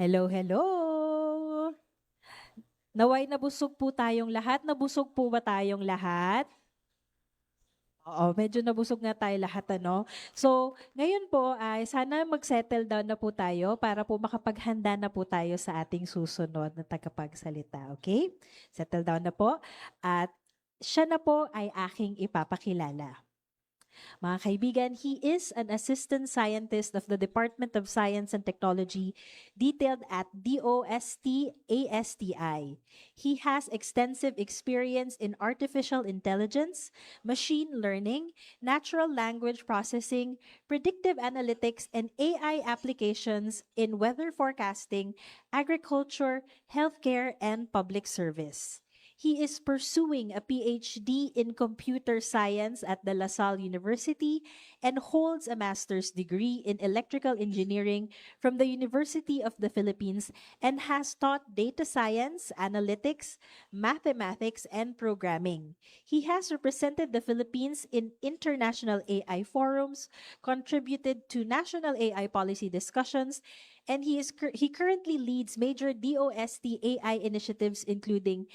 Hello, hello! Naway nabusog po tayong lahat. Nabusog po ba tayong lahat? Oo, medyo nabusog nga tayo lahat, ano? So, ngayon po ay sana mag-settle down na po tayo para po makapaghanda na po tayo sa ating susunod na tagapagsalita, okay? Settle down na po. At siya na po ay aking ipapakilala. Mga kaibigan, he is an assistant scientist of the Department of Science and Technology, detailed at DOST-ASTI. He has extensive experience in artificial intelligence, machine learning, natural language processing, predictive analytics, and AI applications in weather forecasting, agriculture, healthcare, and public service. He is pursuing a PhD in computer science at the La Salle University and holds a master's degree in electrical engineering from the University of the Philippines and has taught data science, analytics, mathematics, and programming. He has represented the Philippines in international AI forums, contributed to national AI policy discussions, and he currently leads major DOST AI initiatives including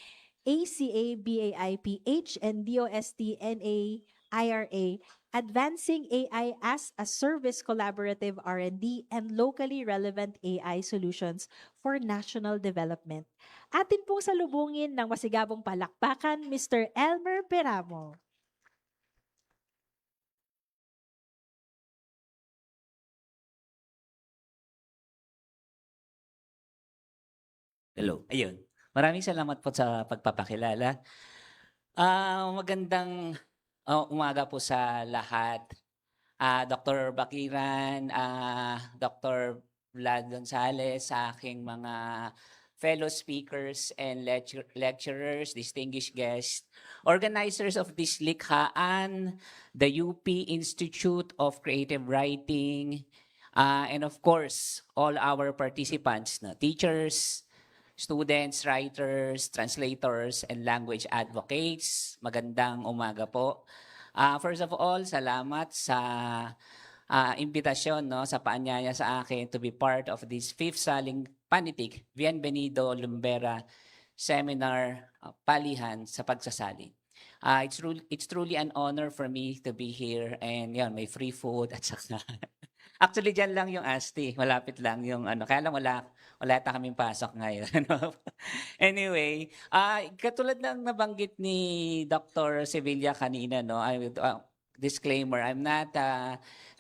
ACA BAIPH and DOST NAIRA, Advancing AI as a Service Collaborative R&D and Locally Relevant AI Solutions for National Development. Atin pong salubungin ng masigabong palakpakan, Mr. Elmer Peramo. Hello, ayun. Maraming salamat po sa pagpapakilala. Magandang umaga po sa lahat. Dr. Bakiran, Dr. Vlad Gonzales, sa aking mga fellow speakers and lecturers, distinguished guests, organizers of this likhaan, the UP Institute of Creative Writing, and of course, all our participants, teachers, students, writers, translators, and language advocates. Magandang umaga po. First of all, salamat sa imbitasyon, sa paanyaya sa akin to be part of this fifth Saling Panitig Bienvenido Lumbera Seminar Palihan sa pagsasali. It's truly an honor for me to be here, and yan, may free food at saka actually dyan lang yung ASTI, malapit lang yung kaya lang wala ta kaming pasok ngayon. Anyway, katulad ng nabanggit ni Dr. Sevilla kanina, disclaimer, I'm not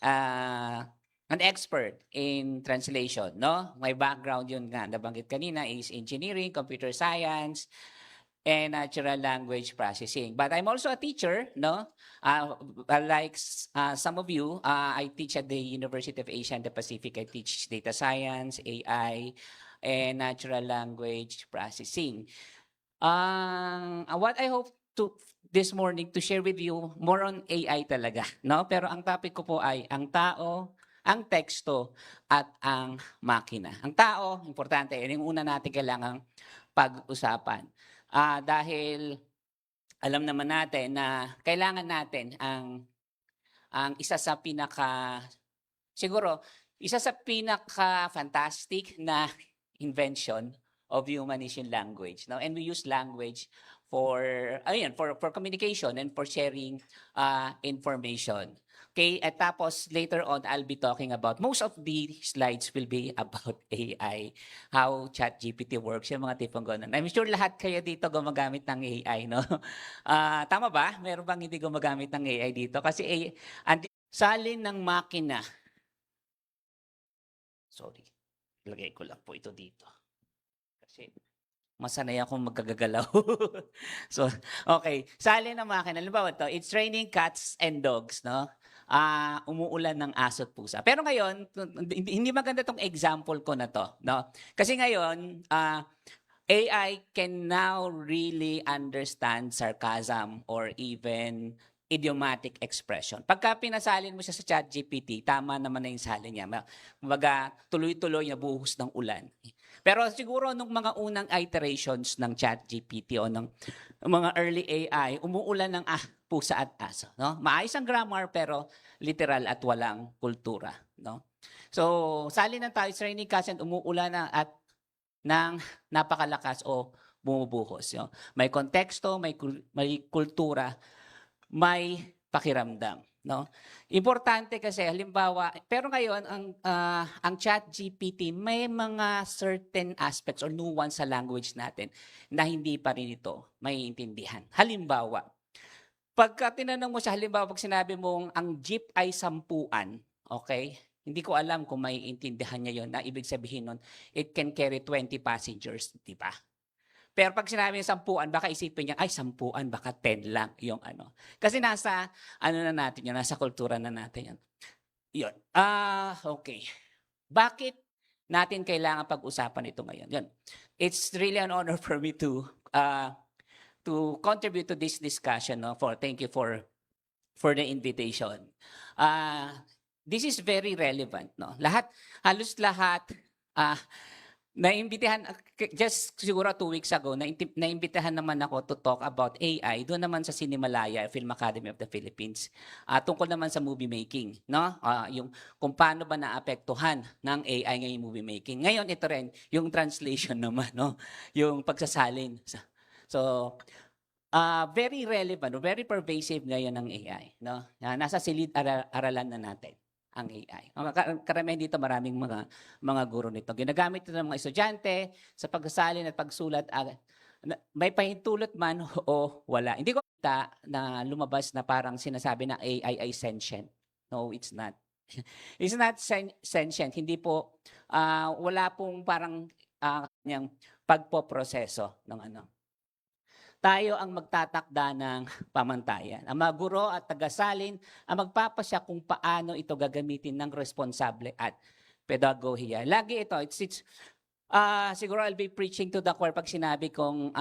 an expert in translation, no? My background yun nga, nabanggit kanina is engineering, computer science, and natural language processing. But I'm also a teacher, no? Like some of you, I teach at the University of Asia and the Pacific. I teach data science, AI, and natural language processing. What I hope to this morning to share with you more on AI talaga, no? Pero ang topic ko po ay ang tao, ang teksto, at ang makina. Ang tao, importante, yun yung una natin kailangang pag-usapan. Dahil alam naman natin na kailangan natin ang isa sa pinaka-fantastic na invention of human is yung language. No? And we use language for communication and for sharing information. Okay, at tapos later on, I'll be talking about, most of the slides will be about AI, how ChatGPT works, yung mga tipong ganun. I'm sure lahat kayo dito gumagamit ng AI, no? Tama ba? Meron bang hindi gumagamit ng AI dito? Kasi salin ng makina. Sorry, lagay ko lang po ito dito. Kasi masanay akong magkagagalaw. So, okay. Salin ng makina. Halimbawa ito, it's raining cats and dogs, no? Umuulan ng aso at pusa. Pero ngayon, hindi maganda tong example ko na to, no? Kasi ngayon, AI can now really understand sarcasm or even idiomatic expression. Pagka pinasalin mo siya sa ChatGPT, tama naman na yung salin niya. Kumbaga, tuloy-tuloy na buhos ng ulan. Pero siguro nung mga unang iterations ng ChatGPT o ng mga early AI, umuulan ng pusa at aso, no? Maayos ang grammar pero literal at walang kultura, no? So, salin na tayo, it's raining cats and umuulan na at ng napakalakas o bumubuhos. No? May konteksto, may kultura, may pakiramdam. No? Importante kasi halimbawa, pero ngayon ang ChatGPT may mga certain aspects or nuance sa language natin na hindi pa rin ito maiintindihan. Halimbawa, pagka tinanong mo siya, halimbawa pag sinabi mong ang jeep ay 10, okay? Hindi ko alam kung maiintindihan niya yon na ibig sabihin nun, it can carry 20 passengers, di ba? Pero pag sinabi niya 10, baka isipin niya, ay 10, baka 10 lang yung ano. Kasi nasa, ano na natin yun, nasa kultura na natin yan. Yun. Okay. Bakit natin kailangan pag-usapan ito ngayon? Yun. It's really an honor for me to contribute to this discussion. No? Thank you for the invitation. This is very relevant. No? Halos lahat, naimbitahan, just siguro 2 weeks ago, naimbitahan naman ako to talk about AI doon naman sa Cinemalaya Film Academy of the Philippines. Tungkol naman sa movie making, no? Yung kung paano ba naapektuhan ng AI ngayong movie making. Ngayon ito rin yung translation naman, no? Yung pagsasalin. So, very relevant, very pervasive ngayon ng AI, no? Nasa silid-aralan na natin ang AI. Karamihan dito maraming mga guro nito. Ginagamit ito ng mga estudyante sa pagsasalin at pagsulat. May pahintulot man o wala. Hindi ko kita na lumabas na parang sinasabi na AI ay sentient. No, it's not. It's not sentient. Hindi po, wala pong parang yung pagpoproseso ng ano. Tayo ang magtatakda ng pamantayan. Ang mga guro at tagasalin ang magpapasya kung paano ito gagamitin ng responsable at pedagohiya. Lagi ito, siguro I'll be preaching to the choir pag sinabi kong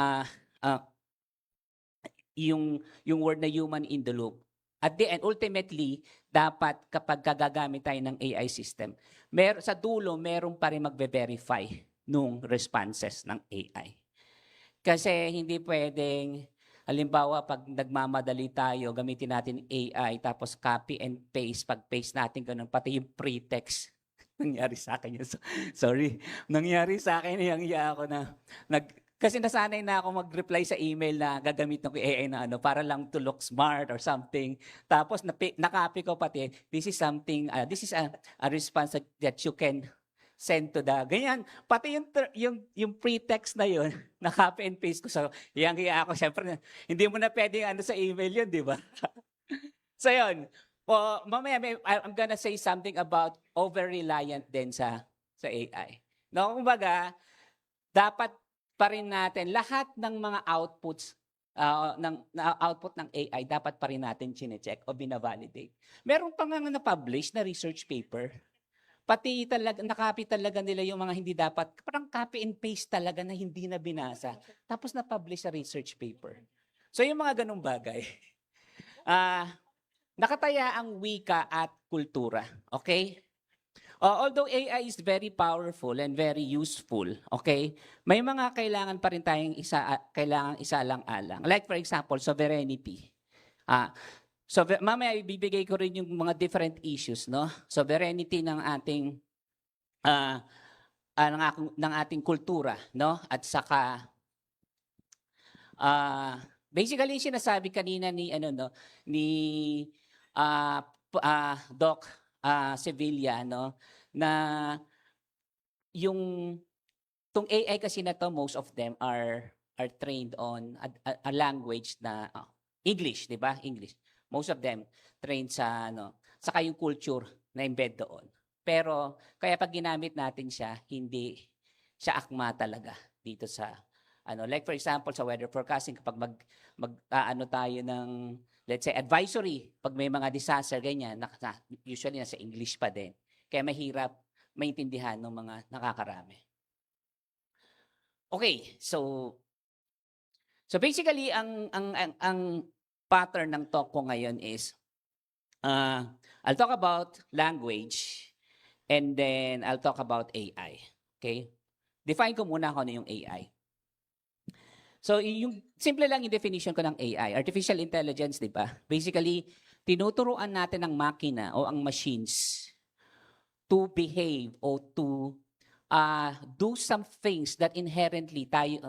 yung word na human in the loop. At the end, ultimately, dapat kapag gagamit tayo ng AI system, sa dulo, meron pa rin magbe-verify nung responses ng AI. Kasi hindi pwedeng, halimbawa, pag nagmamadali tayo, gamitin natin AI, tapos copy and paste. Pag paste natin ganun, pati yung pretext. Nangyari sa akin yun. Sorry. Nangyari sa akin, ako na, kasi nasanay na ako mag-reply sa email na gagamitin ko AI na ano, para lang to look smart or something. Tapos na-copy ko pati, this is something, this is a response that you can send to the, ganyan. Pati yung pretext na yun, na-copy and paste ko sa, hiyang-hiya ako. Siyempre, hindi mo na pwedeng ano sa email yun, di ba? So yun, mamaya I'm gonna say something about over-reliant din sa AI. No, kumbaga, dapat pa rin natin, lahat ng mga outputs, output ng AI, dapat pa rin natin chine-check o binavalidate. Meron pa nga na-publish na research paper, pati talaga, nakopy talaga nila yung mga hindi dapat, parang copy and paste talaga na hindi na binasa. Tapos na-publish sa research paper. So yung mga ganung bagay, nakataya ang wika at kultura. Okay? Although AI is very powerful and very useful, okay? May mga kailangan pa rin tayong kailangan isalang-alang. Like for example, sovereignty. So mamaya ibibigay ko rin yung mga different issues, no? Sovereignty ng ating ng ating kultura, no? At saka basically sinasabi kanina ni Doc Sevilla, no, na yung tong AI kasi na to, most of them are trained on a language na English, di ba? English. Most of them trained sa saka yung culture na embed doon. Pero kaya pag ginamit natin siya, hindi siya akma talaga dito sa like for example sa weather forecasting, kapag tayo ng, let's say, advisory, pag may mga disaster ganyan, usually nasa English pa din. Kaya mahirap maintindihan ng mga nakakarami. Okay, so basically ang pattern ng talk ko ngayon is I'll talk about language and then I'll talk about AI. Okay? Define ko muna kung ano yung AI. So yung simple lang yung definition ko ng AI, artificial intelligence, di ba? Basically, tinuturuan natin ang makina o ang machines to behave o to do some things that inherently tayo,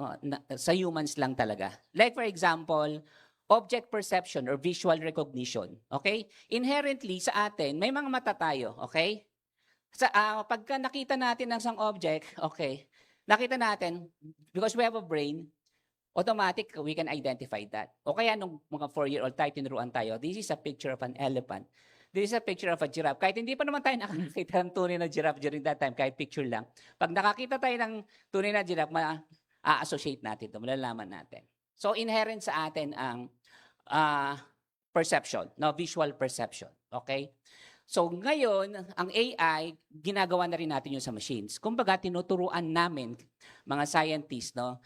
sa humans lang talaga. Like for example, object perception or visual recognition. Okay? Inherently sa atin, may mga mata tayo. Okay? Pagka nakita natin ng isang object, okay, nakita natin, because we have a brain, automatic, we can identify that. O kaya nung mga 4-year-old tayo, tinuruan tayo, this is a picture of an elephant. This is a picture of a giraffe. Kahit hindi pa naman tayo nakakita ng tunay na giraffe during that time, kahit picture lang. Pag nakakita tayo ng tunay na giraffe, ma-associate natin ito, malalaman natin. So, inherent sa atin ang perception, no? Visual perception. Okay? So, ngayon, ang AI, ginagawa na rin natin yun sa machines. Kumbaga, tinuturuan namin, mga scientists, no?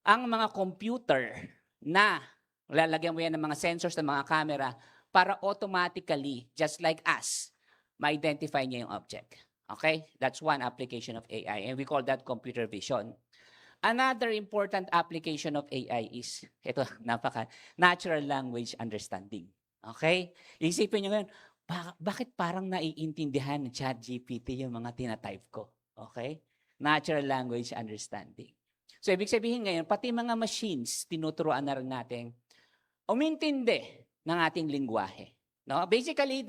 Ang mga computer na lalagyan mo yan ng mga sensors ng mga camera para automatically, just like us, ma-identify niya yung object. Okay? That's one application of AI, and we call that computer vision. Another important application of AI is, ito, natural language understanding. Okay? Isipin nyo ngayon, bakit parang naiintindihan ng ChatGPT yung mga tinatype ko? Okay? Natural language understanding. So, ibig sabihin ngayon, pati mga machines, tinuturuan na rin natin umintindi ng ating lingwahe. No? Basically,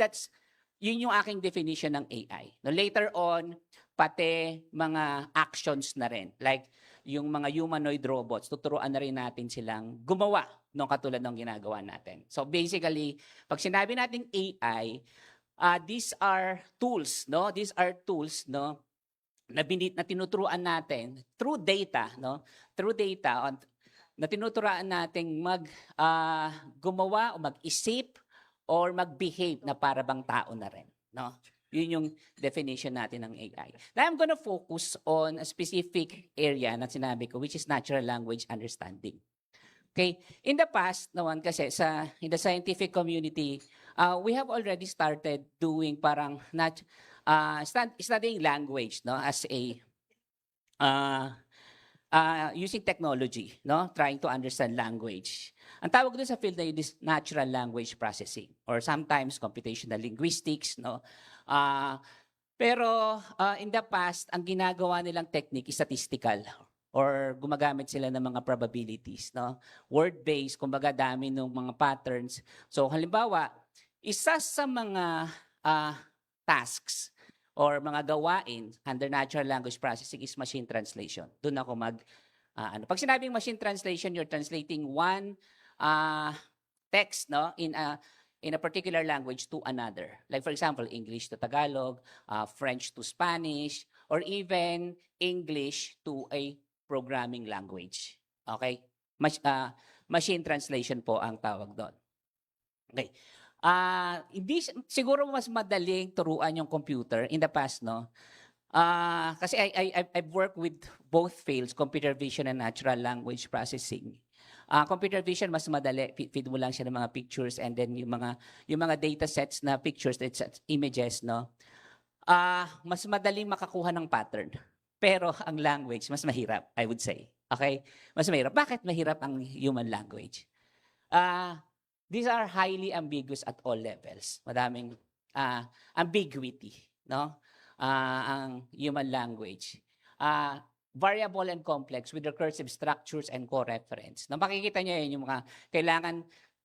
yun yung aking definition ng AI. No, later on, pati mga actions na rin. Like, yung mga humanoid robots, tuturuan na rin natin silang gumawa ng katulad ng ginagawa natin. So basically, pag sinabi natin AI, these are tools, no? These are tools, no? Na tinuturuan natin through data, no? Through data na tinuturuan nating gumawa o mag-isip or mag-behave na para bang tao na rin, no? Yun yung definition natin ng AI. Now, I'm gonna focus on a specific area na sinabi ko, which is natural language understanding. Okay? In the past naman kasi in the scientific community, we have already started doing parang studying language, no, as a using technology, no, trying to understand language. Ang tawag doon sa field na yun is natural language processing or sometimes computational linguistics, no. Pero in the past, ang ginagawa nilang technique is statistical or gumagamit sila ng mga probabilities, no? Word-based, kumbaga dami ng mga patterns. So halimbawa, isa sa mga tasks or mga gawain under natural language processing is machine translation. Doon ako pag sinabing machine translation, you're translating one text, no, in a particular language to another. Like for example, English to Tagalog, French to Spanish, or even English to a programming language. Okay? Machine translation po ang tawag doon. Okay. Hindi siguro mas madaling turuan yung computer in the past, no? Kasi I've worked with both fields, computer vision and natural language processing. Computer vision mas madali, feed mo lang siya ng mga pictures and then yung mga data sets na pictures, it's images, no? Mas madaling makakuha ng pattern. Pero ang language mas mahirap, I would say. Okay? Mas mahirap. Bakit mahirap ang human language? These are highly ambiguous at all levels. Madaming ambiguity, no? Ang human language. Variable and complex with recursive structures and co-reference. Na makikita niyo yun, yung mga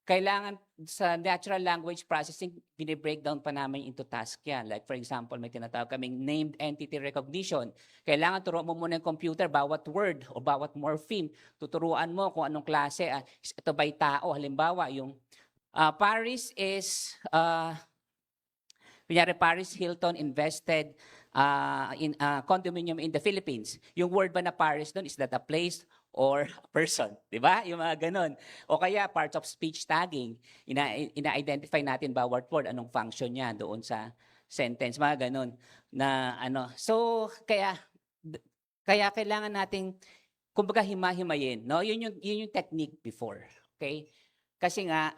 kailangan sa natural language processing, bine-breakdown pa namin into task yan. Like for example, may tinatawag kaming named entity recognition. Kailangan turuan mo muna yung computer, bawat word o bawat morpheme. Tuturuan mo kung anong klase. Ito ba'y tao? Halimbawa, yung Paris is, kunyari Paris Hilton invested in a condominium in the Philippines. Yung word ba na Paris doon, is that a place or a person? Diba? Yung mga ganun. O kaya parts of speech tagging. Ina-identify natin bawat word, anong function niya doon sa sentence. Mga ganun. Na ano. So, kaya kailangan nating, kumbaga hima-himayin. No? Yun yung technique before. Okay? Kasi nga,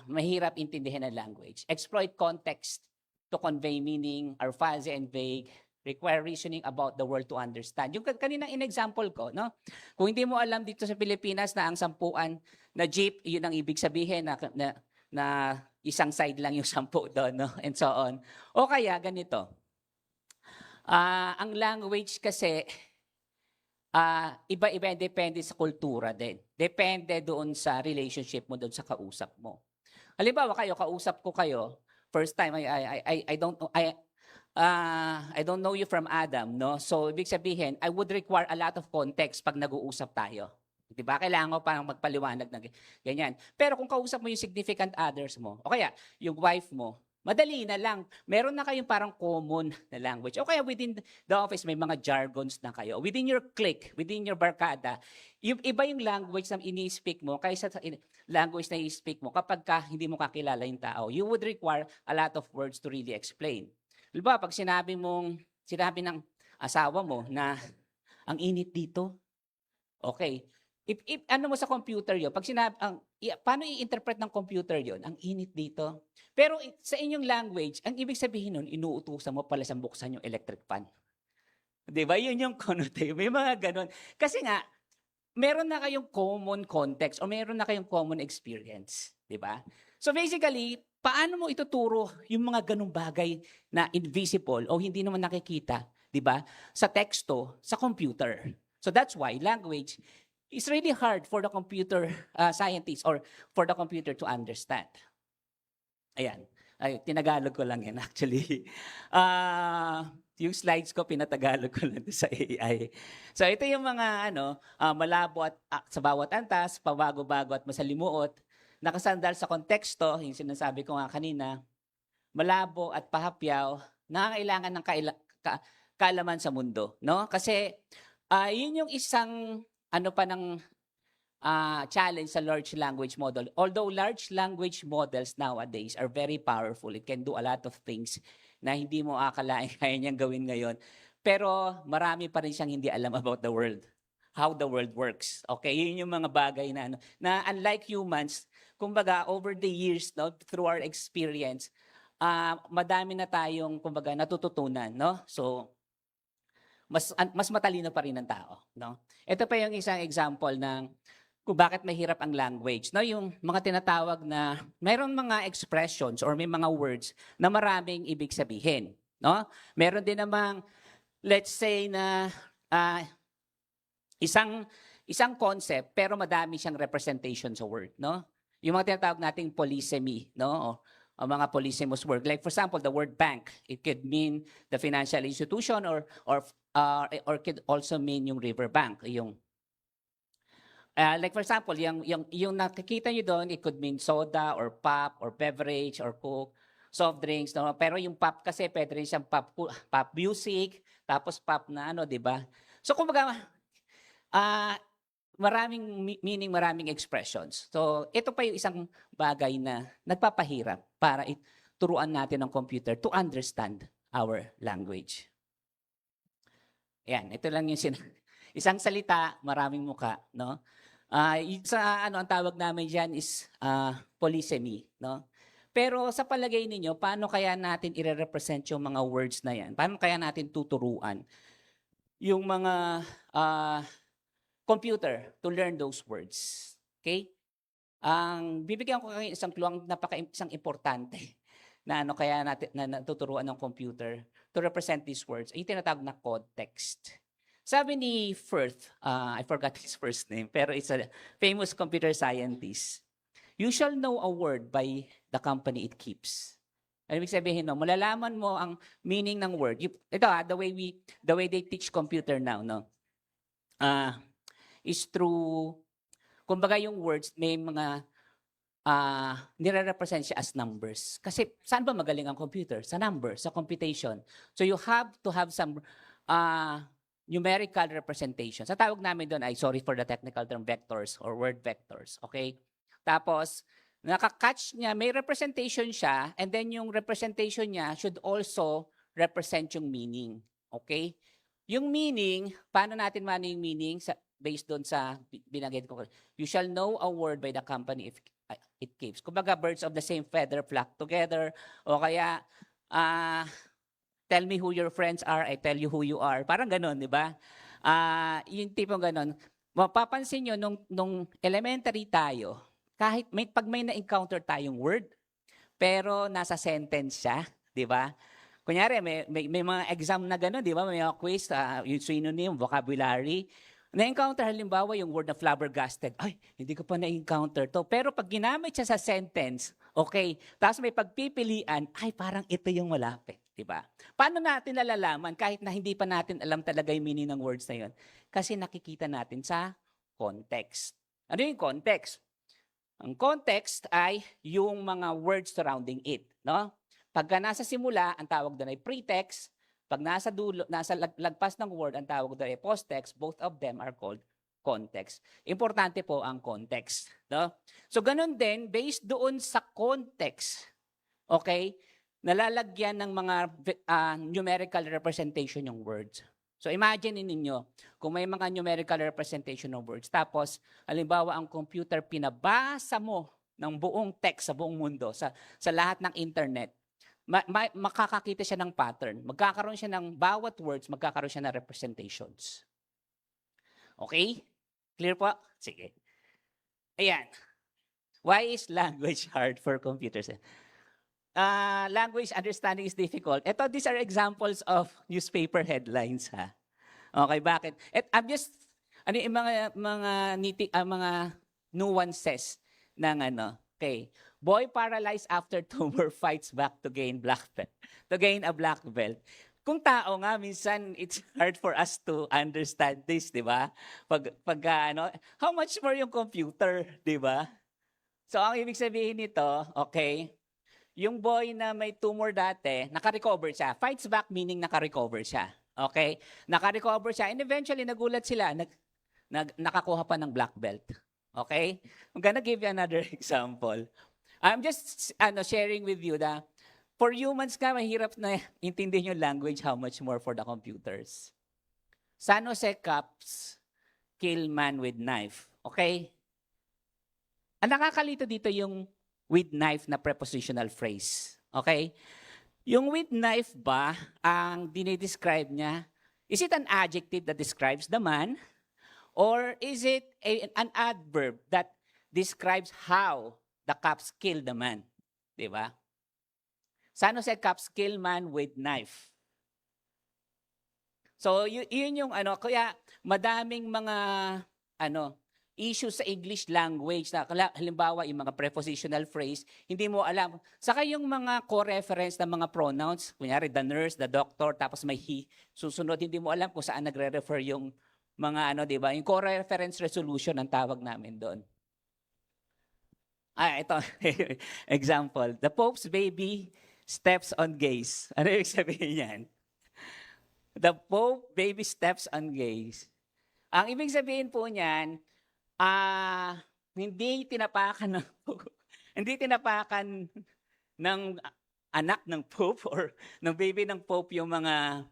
mahirap intindihin ang language. Exploit context to convey meaning, are fuzzy and vague, require reasoning about the world to understand. Yung kaninang in-example ko, no? Kung hindi mo alam dito sa Pilipinas na ang sampuan na jeep, yun ang ibig sabihin na isang side lang yung sampu doon, no? And so on. O kaya ganito. Ang language kasi, iba-iba, depende sa kultura din. Depende doon sa relationship mo doon sa kausap mo. Halimbawa kayo, kausap ko kayo, first time, I don't know you from Adam, no? So, ibig sabihin, I would require a lot of context pag nag-uusap tayo. Di ba? Kailangan ko parang magpaliwanag na ganyan. Pero kung kausap mo yung significant others mo, o kaya yung wife mo, madali na lang. Meron na kayong parang common na language. O kaya within the office, may mga jargons na kayo. Within your clique, within your barkada, yung iba yung language na ini-speak mo kaysa sa language na i-speak mo kapag hindi mo kakilala yung tao. You would require a lot of words to really explain. Diba, pag sinabi ng asawa mo na ang init dito, okay. If ano mo sa computer yon, pag paano i-interpret ng computer yon? Ang init dito. Pero sa inyong language, ang ibig sabihin nun, inuutusan mo pala sa buksan yung electric fan. Di ba? Yun yung connotation. May mga ganon. Kasi nga, meron na kayong common context o meron na kayong common experience. Di ba? So basically, paano mo ituturo yung mga ganong bagay na invisible o hindi naman nakikita, di ba? Sa teksto, sa computer. So that's why language is really hard for the computer scientists or for the computer to understand. Ayan. Ay, tinagalog ko lang yan actually. Yung slides ko, pinatagalog ko lang sa AI. So ito yung mga malabo at sa bawat antas, pabago-bago at masalimuot, nakasandal sa konteksto, yung sinasabi ko nga kanina, malabo at pahapyaw, nangangailangan ng kaalaman sa mundo. No? Kasi yun yung isang challenge sa large language model. Although large language models nowadays are very powerful, it can do a lot of things na hindi mo akalain kaya niyang gawin ngayon. Pero marami pa rin siyang hindi alam about the world, how the world works. Okay, yun yung mga bagay na unlike humans, kumbaga over the years, no, through our experience, madami na tayong kumbaga natututunan, no? So mas matalino pa rin ang tao, no? Ito pa yung isang example ng kung bakit mahirap ang language, no? Yung mga tinatawag na mayroon mga expressions or may mga words na maraming ibig sabihin, no? Meron din namang let's say na isang concept pero madami siyang representation sa word, no? Yung mga tinatawag nating polysemy, no? O mga polysemous word. Like for example, the word bank, it could mean the financial institution or could also mean yung river bank, yung like for example, yung nakikita niyo doon, it could mean soda or pop or beverage or coke, soft drinks, no? Pero yung pop kasi pwede rin siyang pop music, tapos pop na di ba? So kumbaga maraming meaning, maraming expressions. So, ito pa yung isang bagay na nagpapahirap para turuan natin ng computer to understand our language. Ayan, ito lang yung isang salita, maraming muka, no? Ang tawag namin diyan is polysemy, no? Pero sa palagay ninyo, paano kaya natin i-represent yung mga words na yan? Paano kaya natin tuturuan yung mga computer to learn those words? Okay? Bibigyan ko kayo isang clue, isang importante na kaya natin na natuturuan ng computer to represent these words. Yung tinatawag na context. Sabi ni Firth, I forgot his first name, pero it's a famous computer scientist. You shall know a word by the company it keeps. Ano ibig sabihin no? Malalaman mo ang meaning ng word. Ito the way they teach computer now, no? Is through, kumbaga yung words, may mga nire-represent siya as numbers. Kasi saan ba magaling ang computer? Sa numbers, sa computation. So you have to have some numerical representation. Sa tawag namin doon ay, sorry for the technical term, vectors or word vectors. Okay? Tapos, nakakatch niya, may representation siya, and then yung representation niya should also represent yung meaning. Okay? Yung meaning, paano natin yung meaning? Based doon sa binanggit ko. You shall know a word by the company if it keeps. Kumbaga, birds of the same feather flock together. O kaya, tell me who your friends are, I tell you who you are. Parang ganon, di ba? Yung tipong ganon. Mapapansin nyo, nung elementary tayo, pag may na-encounter tayong word, pero nasa sentence siya, di ba? Kunyari, may mga exam na gano'n, di ba? May mga quiz, yung synonym, vocabulary. Na-encounter halimbawa yung word na flabbergasted. Ay, hindi ko pa na-encounter to. Pero pag ginamit siya sa sentence, okay, tapos may pagpipilian, ay parang ito yung malapit, di ba? Paano natin nalalaman kahit na hindi pa natin alam talaga yung meaning ng words na yun? Kasi nakikita natin sa context. Ano yung context? Ang context ay yung mga words surrounding it, no? Pagka nasa simula, ang tawag doon ay pretext. Pag nasa dulo, nasa lagpas ng word, ang tawag doon ay posttext. Both of them are called context. Importante po ang context, no? So ganun din, based doon sa context, okay, nalalagyan ng mga numerical representation yung words. So imagine ninyo, kung may mga numerical representation ng words, tapos halimbawa ang computer pinabasa mo ng buong text sa buong mundo, sa lahat ng internet, makakakita siya ng pattern. Magkakaroon siya ng bawat words, magkakaroon siya ng representations. Okay? Clear po? Sige. Ayan. Why is language hard for computers? Language understanding is difficult. These are examples of newspaper headlines, ha? Okay, bakit? I'm just, yung mga nuances ng okay. Boy paralyzed after tumor fights back to gain a black belt. Kung tao nga, minsan it's hard for us to understand this, di ba? How much more yung computer, di ba? So, ang ibig sabihin nito, okay, yung boy na may tumor dati, naka-recover siya. Fights back meaning naka-recover siya. Okay? Naka-recover siya and eventually nagulat sila, nakakuha pa ng black belt. Okay? I'm gonna give you another example. I'm just sharing with you that for humans ka, mahirap na intindihin yung language, how much more for the computers. San Jose cops kill man with knife. Okay? Ang nakakalito dito yung with knife na prepositional phrase. Okay? Yung with knife ba, ang dinidescribe niya, is it an adjective that describes the man? Or is it an adverb that describes how the cops kill the man? Diba? San Jose cops kill man with knife. So, yun yung kaya madaming mga issues sa English language na halimbawa yung mga prepositional phrase, hindi mo alam. Saka yung mga co-reference na mga pronouns, kunyari the nurse, the doctor, tapos may he, susunod, hindi mo alam kung saan nagre-refer yung mga di ba? Yung co-reference resolution ang tawag namin doon. Ito, example. The Pope's baby steps on gays. Ano yung sabihin yan? The Pope baby steps on gays. Ang ibig sabihin po niyan, hindi tinapakan ng anak ng Pope or ng baby ng Pope yung mga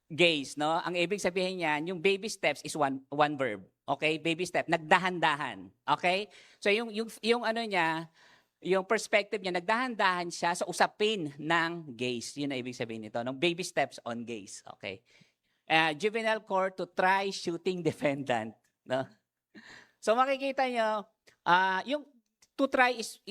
gays, no? Ang ibig sabihin niyan, yung baby steps is one verb. Okay? Baby step, nagdahan-dahan. Okay? So yung niya, yung perspective niya, nagdahan-dahan siya sa usapin ng gays. Yun ang ibig sabihin nito, ng baby steps on gays. Okay? Juvenile court to try shooting defendant, no? So makikita niyo, yung to try is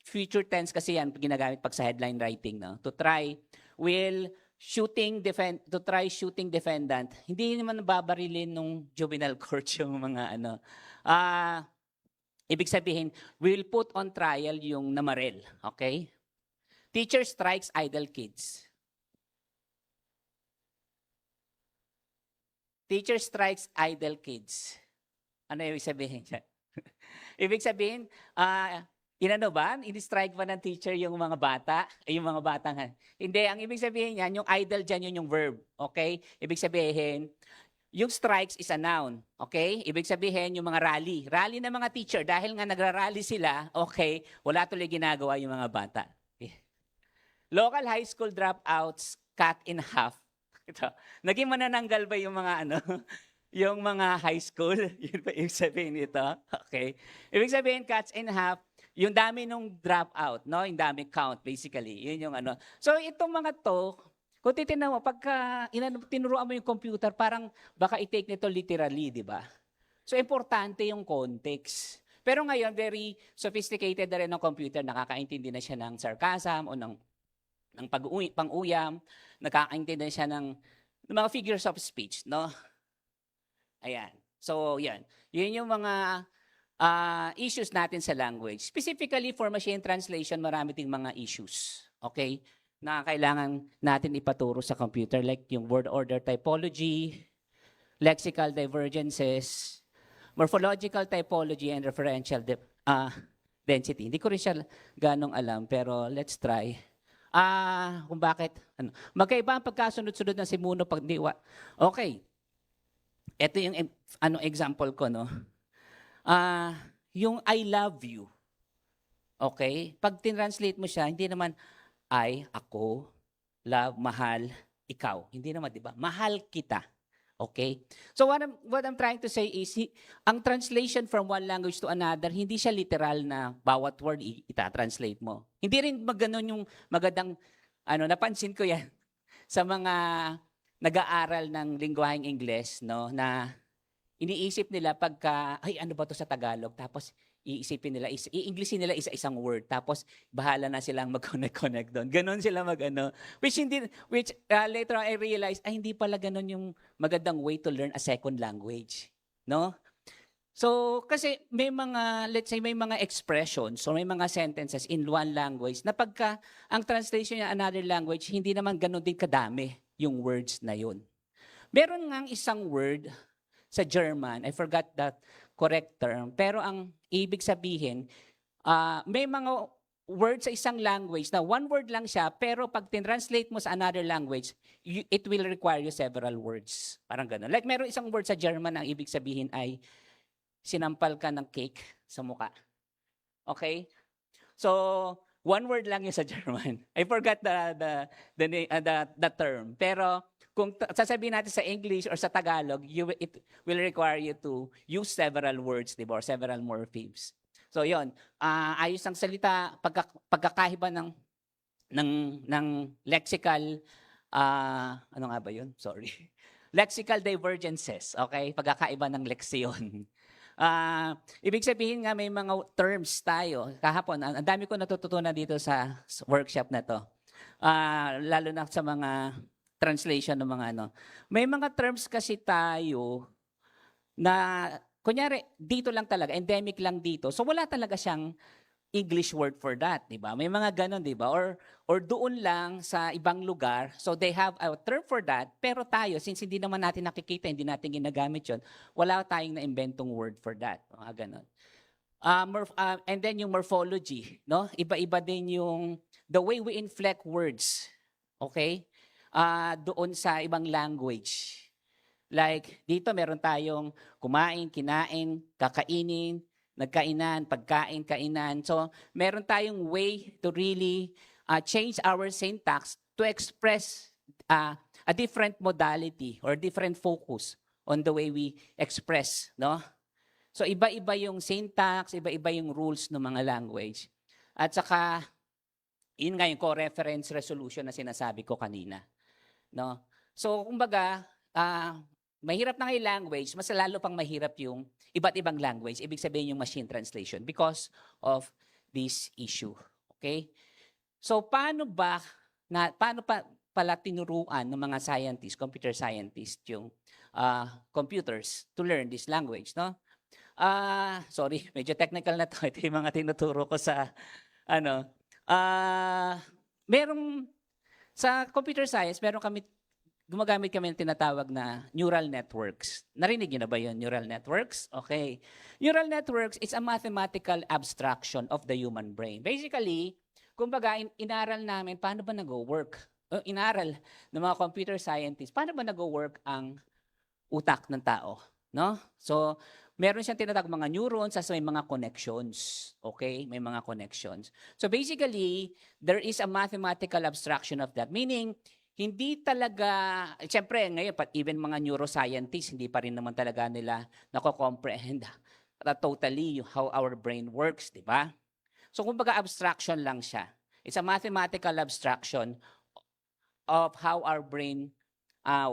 future tense kasi yan ginagamit pag sa headline writing, no? To try to try shooting defendant. Hindi naman babarilin nung juvenile court yung mga ibig sabihin, will put on trial yung namarel, okay? Teacher strikes idle kids. Teacher strikes idle kids. Ano ibig sabihin niya? Ibig sabihin, ini-strike ba ng teacher yung mga bata? Yung mga batang, hindi, ang ibig sabihin niyan, yung idle dyan, yun yung verb. Okay? Ibig sabihin, yung strikes is a noun. Okay? Ibig sabihin, yung mga rally. Rally ng mga teacher, dahil nga nagra-rally sila, okay, wala tuloy ginagawa yung mga bata. Okay. Local high school dropouts cut in half. Ito, naging manananggal ba yung mga yung mga high school? Yun ba yung sabihin nito? Okay. Ibig sabihin, cuts in half, yung dami nung dropout, no? Yung dami count, basically. Yun yung So, itong mga to, kung titignan mo, pagka tinuruan mo yung computer, parang baka i-take nito literally, di ba? So, importante yung context. Pero ngayon, very sophisticated na rin ng computer, nakakaintindi na siya ng sarcasm o ng ng pang-uyam, nakakaintindi siya ng mga figures of speech, no? Ayan. So, yan. Yun yung mga issues natin sa language. Specifically for machine translation, marami ding mga issues. Okay? Na kailangan natin ipaturo sa computer like yung word order typology, lexical divergences, morphological typology, and referential density. Hindi ko rin siya ganong alam, pero let's try. Kung bakit, magkaiba ang pagkasunod-sunod ng simuno pag diwa. Okay. Ito yung example ko, no? Yung I love you. Okay? Pag tinranslate mo siya, hindi naman I, ako, love, mahal, ikaw. Hindi naman, di ba? Mahal kita. Okay? So what I'm trying to say is, ang translation from one language to another, hindi siya literal na bawat word ita-translate mo. Hindi rin maganon yung magandang, napansin ko yan sa mga nag-aaral ng lingwaheng Ingles, no, na iniisip nila pagka, ay ano ba to sa Tagalog? Tapos iisipin nila, i-Englishin nila isa-isang word. Tapos bahala na silang mag-connect doon. Ganon sila which later on I realized, ay hindi pala ganon yung magandang way to learn a second language. No? So, kasi may mga, let's say, may mga expressions or may mga sentences in one language na pagka ang translation niya another language, hindi naman ganon din kadami yung words na yun. Meron ngang isang word sa German, I forgot that correct term, pero ang ibig sabihin, may mga words sa isang language na one word lang siya, pero pag tinranslate mo sa another language, it will require you several words. Parang gano'n. Like meron isang word sa German ang ibig sabihin ay sinampal ka ng cake sa muka. Okay? So, one word lang yun sa German. I forgot the term. Pero kung sasabihin natin sa English or sa Tagalog, it will require you to use several words, di ba? Or several morphemes. So, yon. Ayos ang salita, pagkakahiba ng lexical, ano nga ba yun? Sorry. Lexical divergences, okay? Pagkakaiba ng leksyon. Ibig sabihin nga may mga terms tayo. Kahapon, ang dami ko natututunan dito sa workshop na to. Lalo na sa mga translation ng mga May mga terms kasi tayo na, kunyari, dito lang talaga, endemic lang dito. So wala talaga siyang English word for that, di ba? May mga ganon, di ba? Or doon lang sa ibang lugar, so they have a term for that, pero tayo, since hindi naman natin nakikita, hindi natin ginagamit yun, wala tayong na-inventong word for that. Mga ganon. And then yung morphology, no? Iba-iba din yung the way we inflect words. Okay? Doon sa ibang language. Like, dito meron tayong kumain, kinain, kakainin, nagkainan, pagkain, kainan. So, meron tayong way to really change our syntax to express a different modality or different focus on the way we express, no? So, iba-iba yung syntax, iba-iba yung rules ng mga language. At saka, yun nga yung co-reference resolution na sinasabi ko kanina. No? So, kumbaga, mahirap na yung language, mas lalo pang mahirap yung iba't ibang language, ibig sabihin yung machine translation because of this issue. Okay? So, paano pala tinuruan ng mga scientists, computer scientists, yung computers to learn this language, no? Sorry, medyo technical na to. Ito yung mga tinuturo ko sa, sa computer science, gumagamit kami ng tinatawag na neural networks. Narinig niyo na ba yun, neural networks? Okay. Neural networks is a mathematical abstraction of the human brain. Basically, kumbaga, inaral namin paano ba nag-work. Inaral ng mga computer scientists, paano ba nag-work ang utak ng tao. No? So, meron siyang tinatawag mga neurons as may mga connections. Okay? May mga connections. So basically, there is a mathematical abstraction of that. Meaning, hindi talaga, siyempre ngayon, even mga neuroscientists, hindi pa rin naman talaga nila nako-comprehend totally how our brain works, di ba? So kumbaga abstraction lang siya. It's a mathematical abstraction of how our brain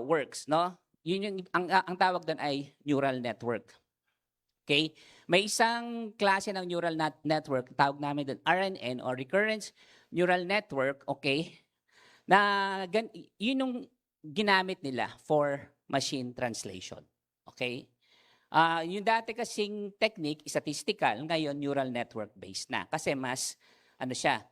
works, no? Yun yung, ang tawag doon ay neural network. Okay? May isang klase ng neural network, tawag namin doon RNN or recurrence neural network, okay? na yun yung ginamit nila for machine translation. Okay? Yung dati kasing technique, statistical, ngayon neural network based na. Kasi mas, ano siya,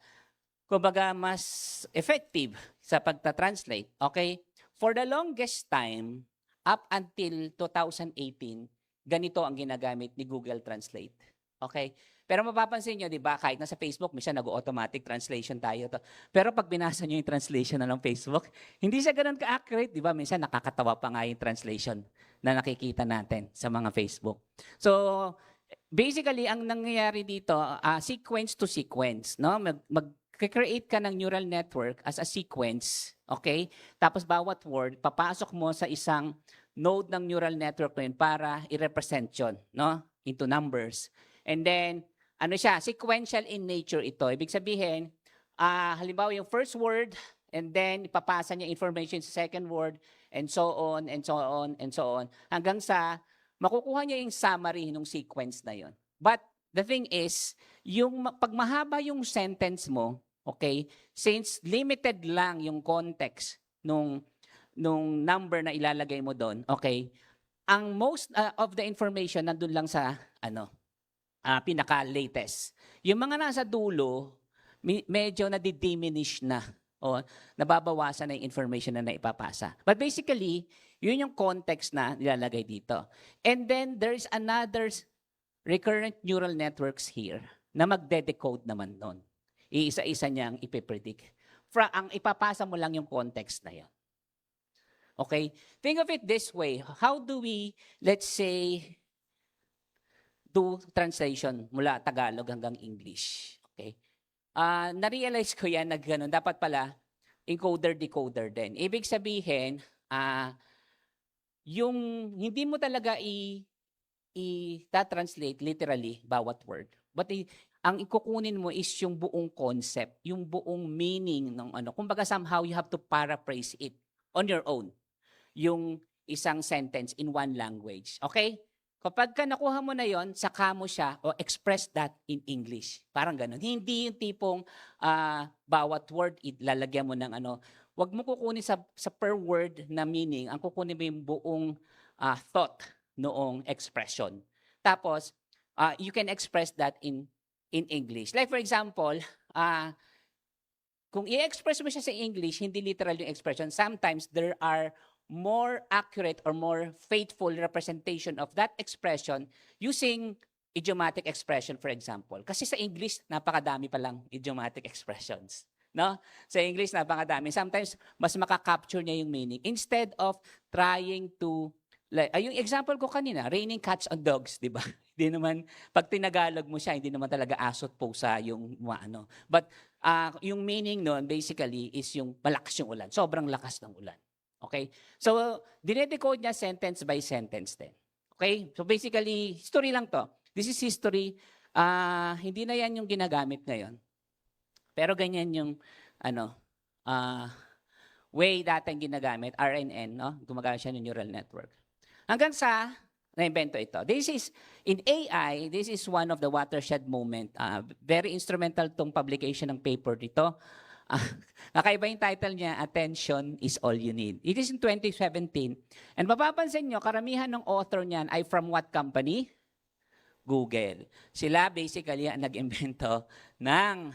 kumbaga mas effective sa pagta-translate. Okay? For the longest time, up until 2018, ganito ang ginagamit ni Google Translate. Okay? Pero mapapansin nyo, di ba, kahit nasa Facebook, minsan nag-automatic translation tayo. Pero pag binasa nyo yung translation na ng Facebook, hindi siya ganun ka-accurate, di ba? Minsan nakakatawa pa nga yung translation na nakikita natin sa mga Facebook. So, basically, ang nangyayari dito, sequence to sequence, no? Mag-create ka ng neural network as a sequence, okay? Tapos bawat word, papasok mo sa isang node ng neural network na yun para i-represent yun, no? Into numbers. And then, ano siya, sequential in nature ito. Ibig sabihin, halimbawa yung first word, and then ipapasa niya information sa second word, and so on, and so on, and so on, hanggang sa makukuha niya yung summary ng sequence na yon. But the thing is, yung pag mahaba yung sentence mo, okay, since limited lang yung context nung number na ilalagay mo doon, okay, ang most of the information nandun lang sa pinaka-latest. Yung mga nasa dulo, medyo nadidiminish na o nababawasan na yung information na naipapasa. But basically, yun yung context na nilalagay dito. And then, there's another recurrent neural networks here na magde-decode naman nun. Iisa-isa niyang ipipredict. Ang ipapasa mo lang yung context na yun. Okay? Think of it this way. How do we, let's say, do translation mula Tagalog hanggang English? Okay? Na-realize ko yan na gano'n. Dapat pala, encoder-decoder din. Ibig sabihin, yung hindi mo talaga i-translate literally bawat word. But ang ikukunin mo is yung buong concept, yung buong meaning ng ano. Kumbaga somehow you have to paraphrase it on your own. Yung isang sentence in one language. Okay? Kapag ka nakuha mo na yon, saka mo siya o express that in English. Parang ganun. Hindi yung tipong bawat word lalagyan mo ng ano. Huwag mo kukunin sa per word na meaning. Ang kukunin mo yung buong thought noong expression. Tapos, you can express that in English. Like for example, kung i-express mo siya sa English, hindi literal yung expression. Sometimes there are more accurate or more faithful representation of that expression using idiomatic expression, for example. Kasi sa English, napakadami palang idiomatic expressions. No? Sa English, napakadami. Sometimes, mas makakapture niya yung meaning. Instead of trying to, yung example ko kanina, raining cats on dogs, di ba? Hindi naman, pag tinagalog mo siya, hindi naman talaga asot pusa yung ano. But yung meaning nun, basically, is yung malakas yung ulan. Sobrang lakas ng ulan. Okay? So, dinedecode niya sentence by sentence din. Okay? So, basically, history lang to. This is history. Hindi na yan yung ginagamit ngayon. Pero ganyan yung, way dating ginagamit, RNN, no? Gumagamit siya ng neural network. Hanggang sa, na-invento ito. This is, in AI, this is one of the watershed moment. Very instrumental tong publication ng paper dito. Nakaiba yung title niya, Attention is All You Need. It is in 2017. And mapapansin nyo, karamihan ng author niyan ay from what company? Google. Sila basically ang nag-invento ng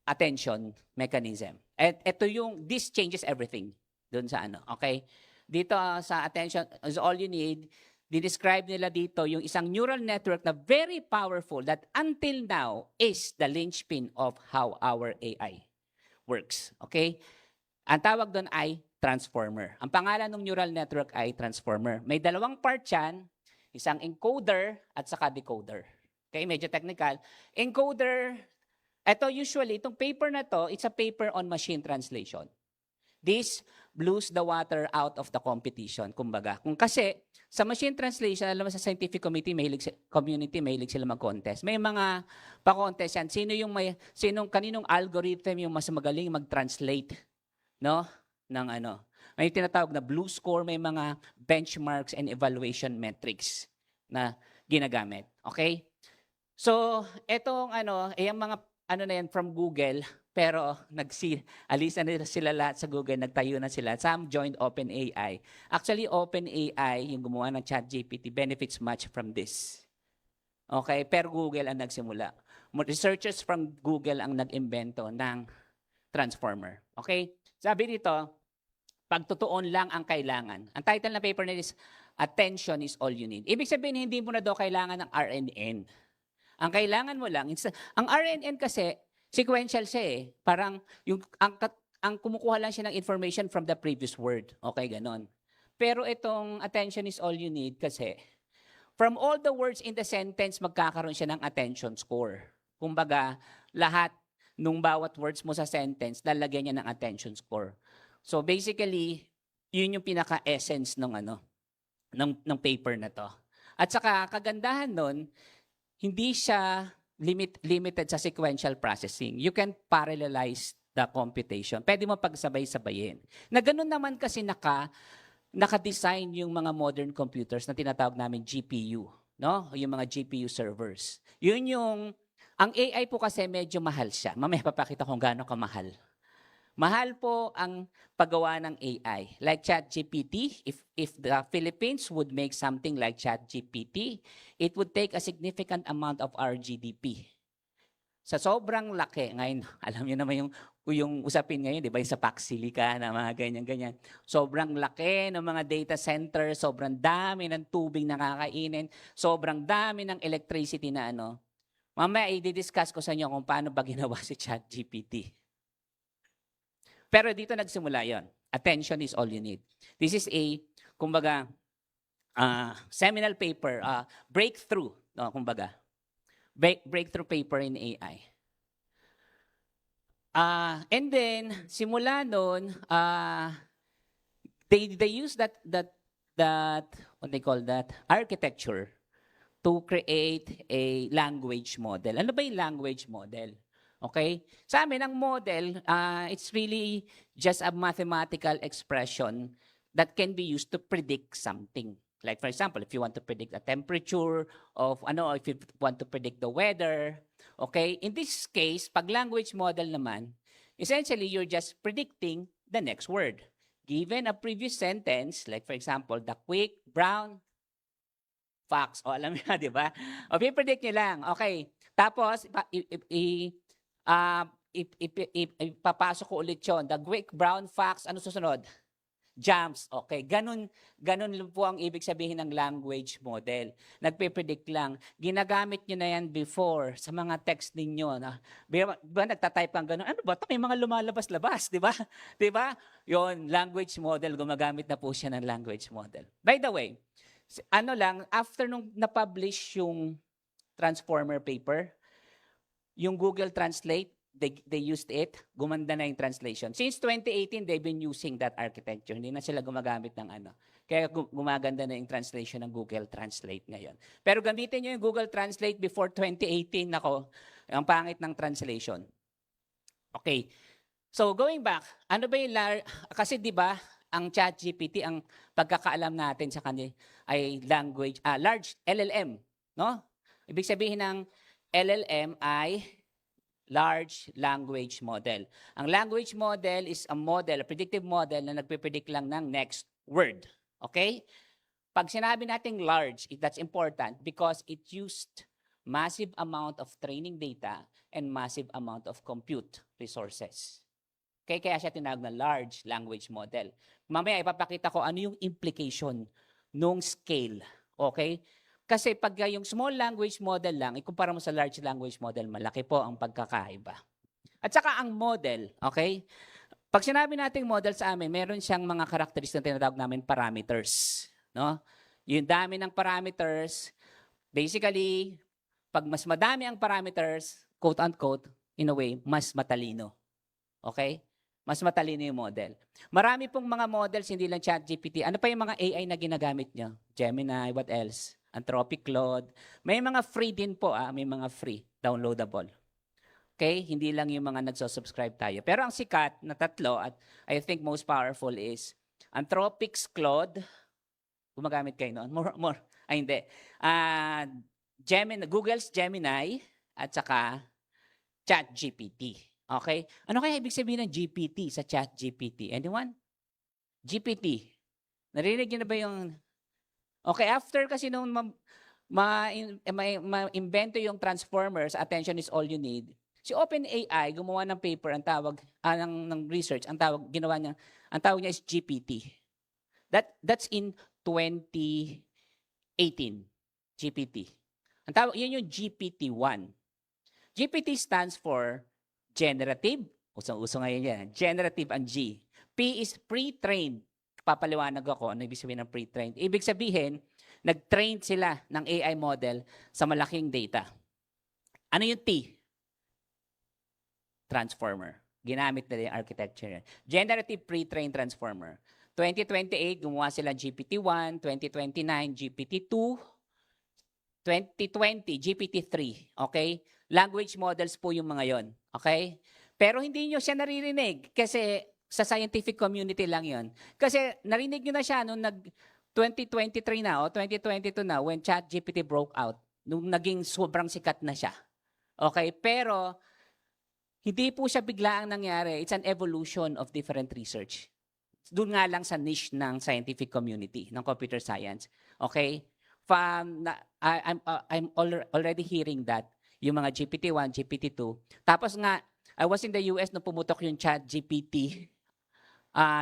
attention mechanism. At ito yung, this changes everything dun sa ano, okay? Dito sa Attention is All You Need, di-describe nila dito yung isang neural network na very powerful that until now is the linchpin of how our AI works. Okay? Ang tawag doon ay transformer. Ang pangalan ng neural network ay transformer. May dalawang part yan, isang encoder at saka decoder. Okay? Medyo technical. Encoder, ito usually, itong paper na to, it's a paper on machine translation. This blows the water out of the competition, kumbaga. Kung kasi, sa machine translation, alam mo sa scientific community, mahilig sila mag-contest. May mga pa-contest yan. Kaninong algorithm yung mas magaling mag-translate, no? Ng ano. May tinatawag na blue score, may mga benchmarks and evaluation metrics na ginagamit. Okay? So, etong yung mga na yan from Google, pero alisan na sila lahat sa Google, nagtayo na sila. Some joined OpenAI. Actually, OpenAI, yung gumawa ng ChatGPT, benefits much from this. Okay, pero Google ang nagsimula. Researchers from Google ang nag-imbento ng transformer. Okay? Sabi dito, pagtutuon lang ang kailangan. Ang title ng paper na is, Attention is all you need. Ibig sabihin, hindi mo na daw kailangan ng RNN. Ang kailangan mo lang, ang RNN kasi, sequential siya eh. Parang, ang kumukuha lang siya ng information from the previous word. Okay, ganon. Pero itong attention is all you need kasi, from all the words in the sentence, magkakaroon siya ng attention score. Kumbaga, lahat nung bawat words mo sa sentence, lalagyan niya ng attention score. So basically, yun yung pinaka-essence ng paper na to. At saka, kagandahan nun, hindi siya limited sa sequential processing. You can parallelize the computation. Pwede mo pagsabay-sabayin. Na ganun naman kasi naka-design yung mga modern computers na tinatawag namin GPU, no? Yung mga GPU servers. Ang AI po kasi medyo mahal siya. Mamaya papakita kung gaano kamahal. Mahal po ang paggawa ng AI. Like ChatGPT, if the Philippines would make something like ChatGPT, it would take a significant amount of our GDP. Sa sobrang laki, ngayon, alam niyo naman yung usapin ngayon, di ba, yung sa Paxilica na mga ganyan-ganyan. Sobrang laki ng mga data center, sobrang dami ng tubig na kakainin, sobrang dami ng electricity na Mamaya, i-discuss ko sa inyo kung paano ba ginawa si ChatGPT. Pero dito nagsimula yon. Attention is all you need. This is kumbaga, seminal paper, breakthrough, kumbaga. Breakthrough paper in AI. And then, simula nun, they use that what they call that, architecture to create a language model. Ano ba yung language model? Okay? Sa amin, ang model, it's really just a mathematical expression that can be used to predict something. Like for example, if you want to predict the temperature of if you want to predict the weather, okay? In this case, pag language model naman, essentially you're just predicting the next word. Given a previous sentence, like for example, the quick brown fox. O alam niyo, di ba? O predict niyo lang. Okay. Tapos ipapasok ko ulit yun. The quick brown fox, ano susunod? Jumps. Okay, ganun lang po ang ibig sabihin ng language model. Nagpe-predict lang. Ginagamit nyo na yan before sa mga text ninyo. Ba nagtatype kang ganun? Ano ba ito? May mga lumalabas-labas, di ba? Di ba? Yun, language model. Gumagamit na po siya ng language model. By the way, after nung na-publish yung Transformer paper, yung Google Translate, they used it, gumanda na yung translation. Since 2018, they've been using that architecture. Hindi na sila gumagamit ng Kaya gumaganda na yung translation ng Google Translate ngayon. Pero gamitin nyo yung Google Translate before 2018, ang pangit ng translation. Okay. So going back, ano ba yung kasi di ba, ang ChatGPT, ang pagkakaalam natin sa kanya ay large LLM, no? Ibig sabihin ng LLM ay large language model. Ang language model is a predictive model na nagpe-predict lang ng next word. Okay? Pag sinabi nating large, that's important because it used massive amount of training data and massive amount of compute resources. Okay? Kaya siya tinawag na large language model. Mamaya ipapakita ko ano yung implication nung scale. Okay? Kasi pag yung small language model lang, ikumpara mo sa large language model, malaki po ang pagkakaiba. At saka ang model, okay? Pag sinabi nating model sa amin, meron siyang mga characteristics na tinatawag namin parameters. No? Yung dami ng parameters, basically, pag mas madami ang parameters, quote-unquote, in a way, mas matalino. Okay? Mas matalino yung model. Marami pong mga models, hindi lang ChatGPT. Ano pa yung mga AI na ginagamit nyo? Gemini, what else? Anthropic, Claude. May mga free din po, may mga free, downloadable. Okay? Hindi lang yung mga nagsusubscribe tayo. Pero ang sikat na tatlo, at I think most powerful is Anthropic's Claude. Gumagamit kayo noon? More. Ay, hindi. Google's Gemini at saka ChatGPT. Okay? Ano kaya ibig sabihin ng GPT sa ChatGPT? Anyone? GPT. Narinig niyo na ba yung... Okay, after kasi nung ma-invento yung transformers, attention is all you need. Si OpenAI gumawa ng paper ang tawag ng research, ang tawag niya is GPT. That's in 2018. GPT. Ang tawag yun yung GPT-1. GPT stands for generative. Usong-uso ngayon yan. Generative ang G. P is pre-trained. Papaliwanag ako ano ibig sabihin ng pre-trained. Ibig sabihin, nag-train sila ng AI model sa malaking data. Ano yung T? Transformer. Ginamit nila yung architecture. Generative pre-trained transformer. 2028, gumawa sila GPT-1. 2029, GPT-2. 2020, GPT-3. Okay? Language models po yung mga yon. Okay? Pero hindi nyo siya naririnig kasi sa scientific community lang yon. Kasi narinig nyo na siya nung 2023 na o 2022 na when ChatGPT broke out. Nung naging sobrang sikat na siya. Okay? Pero hindi po siya biglaang nangyari. It's an evolution of different research. Doon nga lang sa niche ng scientific community, ng computer science. Okay? I'm already hearing that yung mga GPT-1, GPT-2. Tapos nga, I was in the US nung pumutok yung ChatGPT.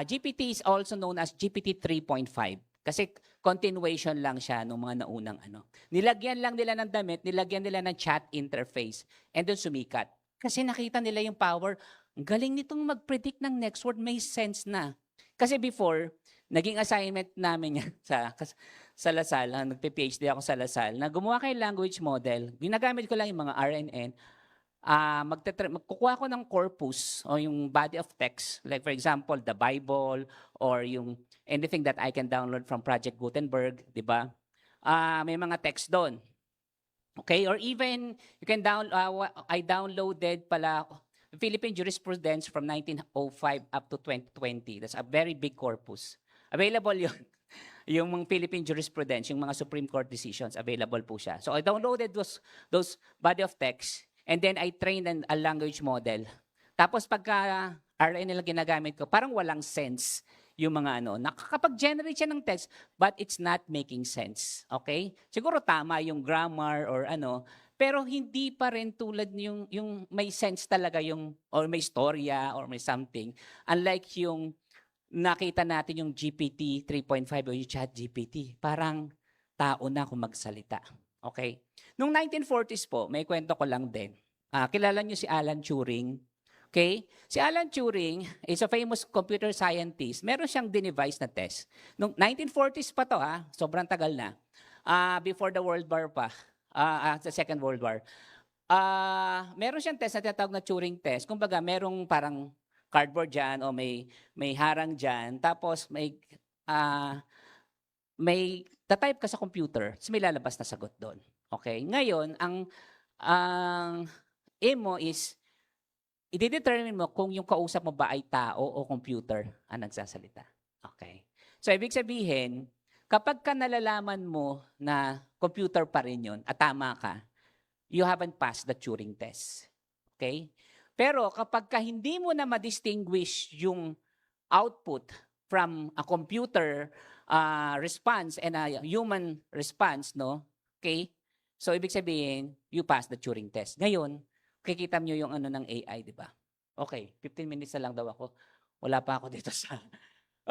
GPT is also known as GPT 3.5 kasi continuation lang siya nung mga naunang ano. Nilagyan lang nila ng damit, nilagyan nila ng chat interface, and then sumikat. Kasi nakita nila yung power. Ang galing nitong mag-predict ng next word, may sense na. Kasi before, naging assignment namin yan sa Lasal, nagpe-PhD ako sa Lasal, na gumawa kayo language model. Ginagamit ko lang yung mga RNN. Magkukuha ko ng corpus o yung body of text. Like for example, the Bible or yung anything that I can download from Project Gutenberg, di ba? May mga text doon. Okay? Or even, you can I downloaded pala Philippine jurisprudence from 1905 up to 2020. That's a very big corpus. Available yun. Yung mga Philippine jurisprudence, yung mga Supreme Court decisions, available po siya. So I downloaded those body of text and then I trained a language model. Tapos pagka RNN nila ginagamit ko, parang walang sense yung mga ano. Nakakapag-generate siya ng text, but it's not making sense. Okay? Siguro tama yung grammar or ano, pero hindi pa rin tulad yung may sense talaga yung, or may storya, or may something. Unlike yung nakita natin yung GPT 3.5 o yung ChatGPT, parang tao na kung magsalita. Okay? Noong 1940s po, may kwento ko lang din. Kilala niyo si Alan Turing? Okay? Si Alan Turing is a famous computer scientist. Meron siyang dinevise na test. Noong 1940s pa to, sobrang tagal na. Before the World War pa. Sa Second World War. Meron siyang test na tinatawag na Turing test. Kumbaga, merong parang cardboard dyan o may harang dyan. Tapos may tatype ka sa computer, tapos may lalabas na sagot doon. Okay? Ngayon, ang aim mo is, i-determine mo kung yung kausap mo ba ay tao o computer ang nagsasalita. Okay? So, ibig sabihin, kapag ka nalalaman mo na computer pa rin yun at tama ka, you haven't passed the Turing test. Okay? Pero kapag ka hindi mo na ma-distinguish yung output from a computer response and a human response, no? Okay? So, ibig sabihin, you pass the Turing test. Ngayon, kikita nyo yung ano ng AI, di ba? Okay, 15 minutes na lang daw ako. Wala pa ako dito sa...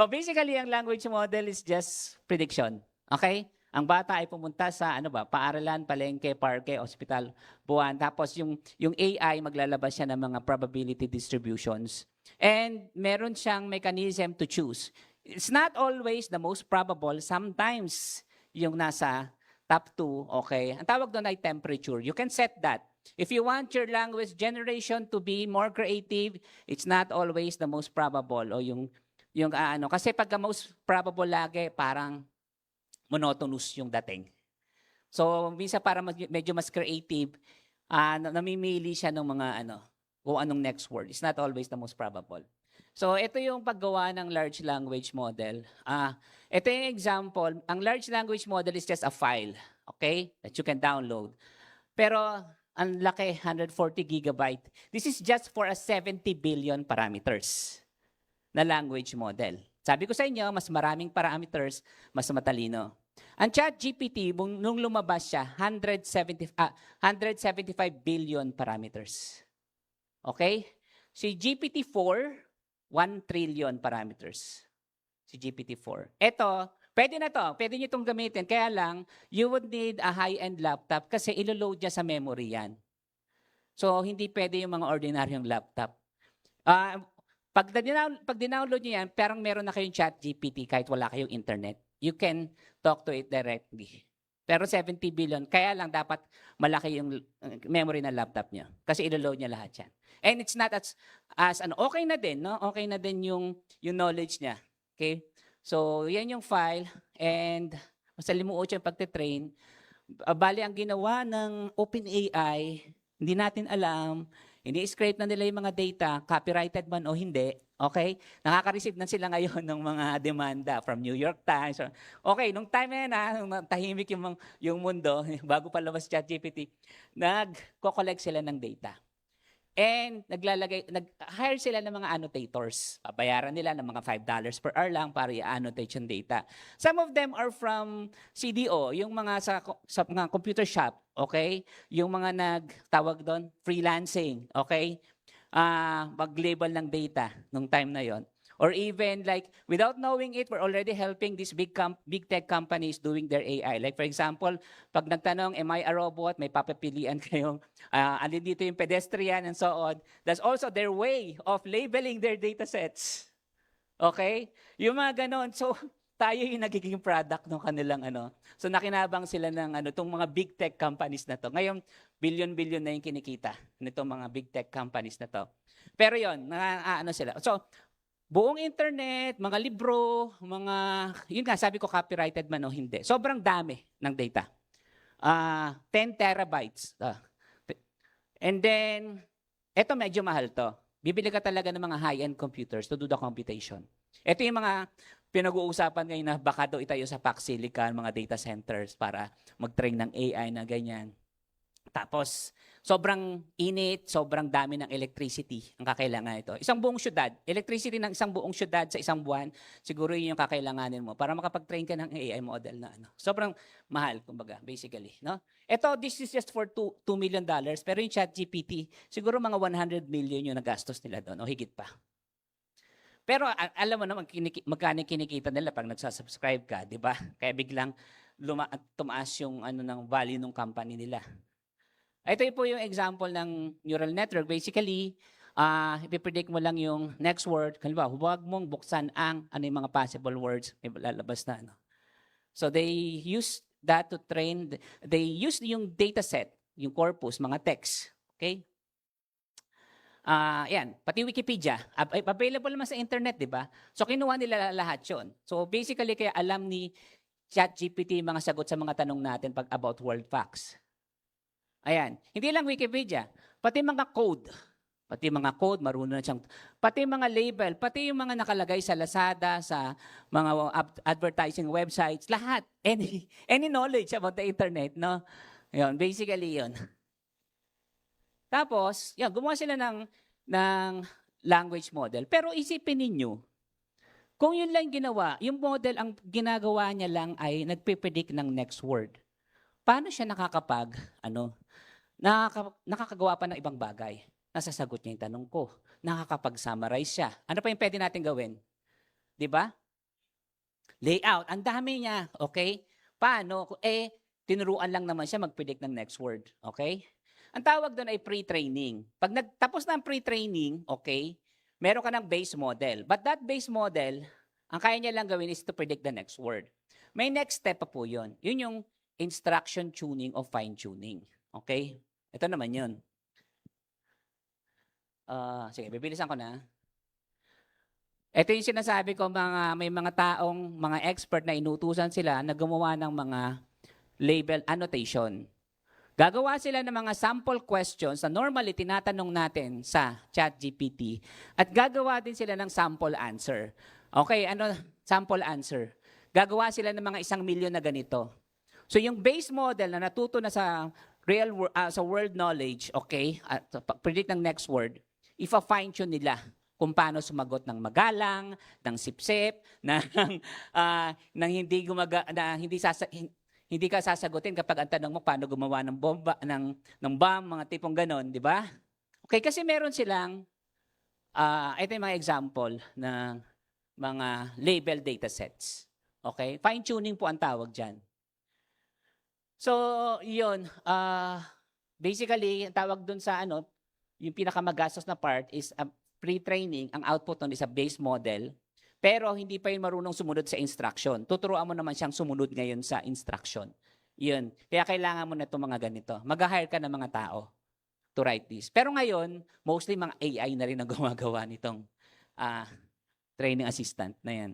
basically, ang language model is just prediction. Okay? Ang bata ay pumunta sa paaralan, palengke, parke, ospital, buwan. Tapos yung AI maglalabas siya ng mga probability distributions. And meron siyang mechanism to choose. It's not always the most probable. Sometimes yung nasa top 2, okay? Ang tawag doon ay temperature. You can set that. If you want your language generation to be more creative, it's not always the most probable o kasi pagka most probable lagi parang monotonous yung dating. So, minsan para medyo mas creative, namimili siya ng mga kung anong next word. It's not always the most probable. So, ito yung paggawa ng large language model. Ito yung example. Ang large language model is just a file, okay, that you can download. Pero Ang laki, 140 gigabyte. This is just for a 70 billion parameters na language model. Sabi ko sa inyo, mas maraming parameters, mas matalino. Ang ChatGPT, nung lumabas siya, 175 billion parameters. Okay? Si GPT-4, 1 trillion parameters. Si GPT-4. Ito, pwede na to. Pwede nyo itong gamitin. Kaya lang, you would need a high-end laptop kasi ilo-load niya sa memory yan. So, hindi pwede yung mga ordinaryong laptop. Pag dinownload nyo yan, parang meron na kayong ChatGPT kahit wala kayong internet. You can talk to it directly. Pero 70 billion, kaya lang dapat malaki yung memory ng laptop nyo. Kasi ilo-load niya lahat yan. And it's not okay na din, no? Okay na din yung knowledge niya. Okay? So, yan yung file. And masalimuot yung pagtitrain. Bali, ang ginawa ng OpenAI, hindi natin alam, ini-scrape na nila yung mga data, copyrighted man o hindi, okay? Nakaka-receive na sila ngayon ng mga demanda from New York Times. Okay, nung time na yan, nung tahimik yung mundo, bago pa labas ChatGPT, nag-collect sila ng data. And nag-hire sila ng mga annotators. Bayaran nila ng mga $5 per hour lang para i-annotate yung data. Some of them are from CDO, yung mga sa mga computer shop, okay? Yung mga nagtawag doon, freelancing, okay? Mag-label ng data nung time na yon. Or even like, without knowing it, we're already helping these big tech companies doing their AI. Like for example, pag nagtanong, am I a robot? May papapilian kayong, alin dito yung pedestrian and so on. That's also their way of labeling their data sets. Okay? Yung mga ganon. So, tayo yung nagiging product ng kanilang So, nakinabang sila ng itong mga big tech companies na to. Ngayon, billion-billion na yung kinikita nitong mga big tech companies na to. Pero yon, sila. So, buong internet, mga libro, yun nga, sabi ko copyrighted man o hindi. Sobrang dami ng data. 10 terabytes. And then, eto medyo mahal to. Bibili ka talaga ng mga high-end computers to do the computation. Ito yung mga pinag-uusapan ngayon na baka daw itayo sa Pac Silicon, mga data centers para mag-train ng AI na ganyan. Tapos, sobrang init, sobrang dami ng electricity ang kakailangan ito. Isang buong syudad, electricity ng isang buong syudad sa isang buwan, siguro yun yung kakailanganin mo para makapag-train ka ng AI model na Sobrang mahal, kumbaga, basically. No? Ito, this is just for $2 million, pero yung ChatGPT, siguro mga 100 million yung nagastos nila doon, o higit pa. Pero alam mo naman, magkano kinikita nila pag nagsasubscribe ka, di ba? Kaya biglang tumaas yung ng value ng company nila. Ito po yung example ng neural network. Basically, ipipredict mo lang yung next word. Halimbawa, huwag mong buksan ang yung mga possible words. May lalabas na. So they use that to train. They use yung data set, yung corpus, mga text. Okay? Yan, pati Wikipedia. Available naman sa internet, di ba? So kinuha nila lahat yun. So basically, kaya alam ni ChatGPT mga sagot sa mga tanong natin pag about world facts. Ayan. Hindi lang Wikipedia. Pati mga code. Marunong na siyang. Pati mga label. Pati yung mga nakalagay sa Lazada, sa mga advertising websites. Lahat. Any knowledge about the internet, no? Yun, basically yun. Tapos, yun, gumawa sila ng language model. Pero isipin ninyo, kung yun lang ginawa, yung model, ang ginagawa niya lang ay nagpipredict ng next word. Paano siya nakakagawa pa ng ibang bagay? Nasasagot niya yung tanong ko. Nakakapag-summarize siya. Ano pa yung pwede natin gawin? Di ba? Layout. Ang dami niya. Okay? Paano? Tinuruan lang naman siya mag-predict ng next word. Okay? Ang tawag doon ay pre-training. Pag nagtapos na ang pre-training, okay, meron ka ng base model. But that base model, ang kaya niya lang gawin is to predict the next word. May next step pa po yun. Yun yung instruction tuning o fine-tuning. Okay? Ito naman yun. Sige, bibilisan ko na. Ito yung sinasabi ko, may mga taong, mga expert na inutusan sila na gumawa ng mga label annotation. Gagawa sila ng mga sample questions na normally tinatanong natin sa ChatGPT at gagawa din sila ng sample answer. Okay, sample answer? Gagawa sila ng mga 1 milyon na ganito. So yung base model na natuto na sa sa world knowledge, okay, at predict ng next word, ifa-fine-tune nila kung paano sumagot ng magalang, ng sipsip, ng hindi ka sasagutin kapag ang tanong mo paano gumawa ng bomba, ng bomb, mga tipong ganon, di ba? Okay, kasi meron silang, ito yung mga example ng mga label datasets. Okay? Fine-tuning po ang tawag dyan. So, yun. Basically, ang tawag dun sa yung pinakamagastos na part is pre-training. Ang output nun is a base model. Pero hindi pa yun marunong sumunod sa instruction. Tuturuan mo naman siyang sumunod ngayon sa instruction. Yun. Kaya kailangan mo na itong mga ganito. Mag-hire ka ng mga tao to write this. Pero ngayon, mostly mga AI na rin ang gumagawa nitong training assistant na yan.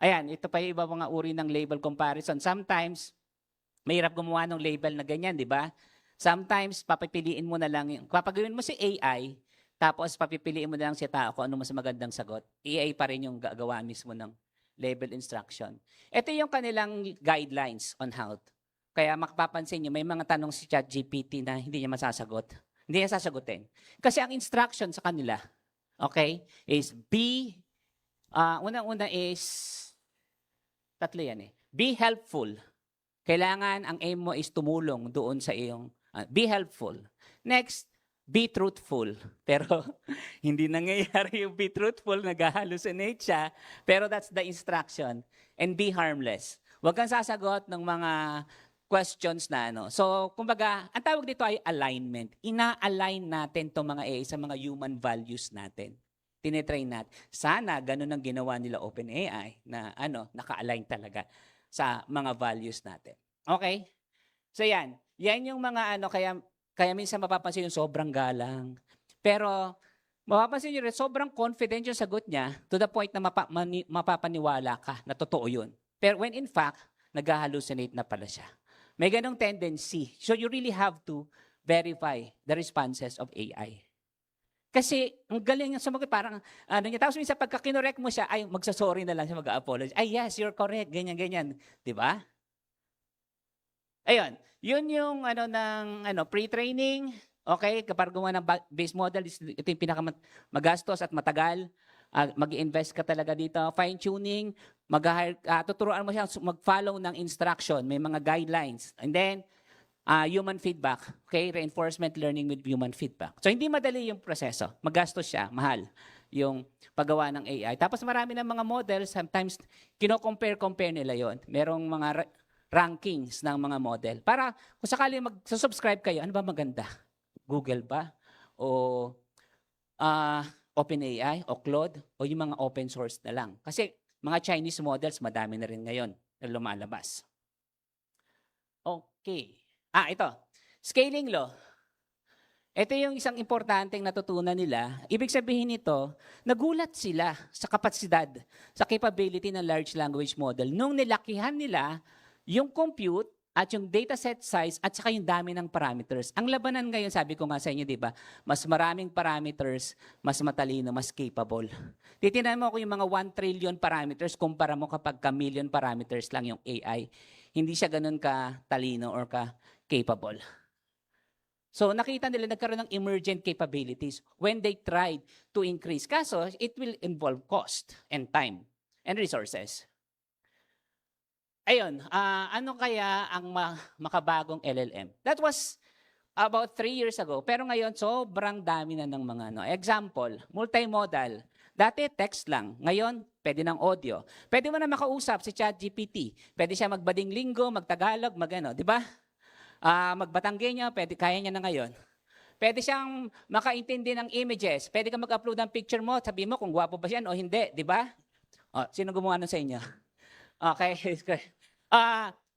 Ayan, ito pa yung iba mga uri ng label comparison. Sometimes, mahirap gumawa ng label na ganyan, di ba? Sometimes, papipiliin mo na lang, papagawin mo si AI, tapos papipiliin mo na lang si tao kung ano mas magandang sagot. AI pa rin yung gagawa mismo ng label instruction. Ito yung kanilang guidelines on how to. Kaya makapapansin nyo, may mga tanong si ChatGPT na hindi niya masasagot. Hindi niya sasagutin. Kasi ang instruction sa kanila, okay, is unang-una is, tatlo yan eh. Be helpful. Kailangan ang aim mo is tumulong doon sa iyong, be helpful. Next, be truthful. Pero hindi nangyayari yung be truthful, nag-hallucinate siya. Pero that's the instruction. And be harmless. Huwag kang sasagot ng mga questions na So, kumbaga, ang tawag dito ay alignment. Ina-align natin itong mga AI sa mga human values natin. Tinetrain natin. Sana ganun ang ginawa nila OpenAI na naka-align talaga sa mga values natin. Okay? So yan. Yan yung mga kaya minsan mapapansin yung sobrang galang. Pero mapapansin nyo rin, sobrang confident yung sagot niya to the point na mapapaniwala ka na totoo yun. Pero when in fact, nag-hallucinate na pala siya. May ganong tendency. So you really have to verify the responses of AI. Kasi ang galing sa mga parang tapos minsan pagka kinorek mo siya, ay magsasorry na lang siya, mag-apologize. Ay yes, you're correct, ganyan. 'Di ba? Ayun, yun yung pre-training. Okay, kapag gumawa ng base model, ito yung pinakamagastos at matagal. Mag-invest ka talaga dito. Fine-tuning, tuturuan mo siya mag-follow ng instruction. May mga guidelines. And then, human feedback. Okay, reinforcement learning with human feedback. So, hindi madali yung proseso. Magastos siya, mahal yung paggawa ng AI. Tapos marami ng mga models, sometimes kino-compare nila yon. Merong mga rankings ng mga model. Para kung sakali mag-subscribe kayo, ano ba maganda? Google ba? O OpenAI o Claude o yung mga open source na lang. Kasi mga Chinese models, madami na rin ngayon na lumalabas. Okay. Ito. Scaling law. Ito yung isang importanteng natutunan nila. Ibig sabihin nito, nagulat sila sa kapasidad, sa capability ng large language model nung nilakihan nila yung compute at yung dataset size at saka yung dami ng parameters. Ang labanan ngayon, sabi ko nga sa inyo, di ba? Mas maraming parameters, mas matalino, mas capable. Titingnan mo kung yung mga 1 trillion parameters, kumpara mo kapag ka-million parameters lang yung AI. Hindi siya ganun ka-talino or ka-capable. So nakita nila nagkaroon ng emergent capabilities when they tried to increase. Kaso, it will involve cost and time and resources. Ayun, ano kaya ang makabagong LLM? That was about 3 years ago. Pero ngayon, sobrang dami na ng mga Example, multimodal. Dati text lang. Ngayon, pwede ng audio. Pwede mo na makausap si ChatGPT. Pwede siya magbading linggo, magtagalog, di ba? Magbatanggenyo, kaya niya na ngayon. Pwede siyang makaintindi ng images. Pwede ka mag-upload ng picture mo, sabi mo kung gwapo ba siya o hindi, di ba? Sino gumawa nun sa inyo? Okay.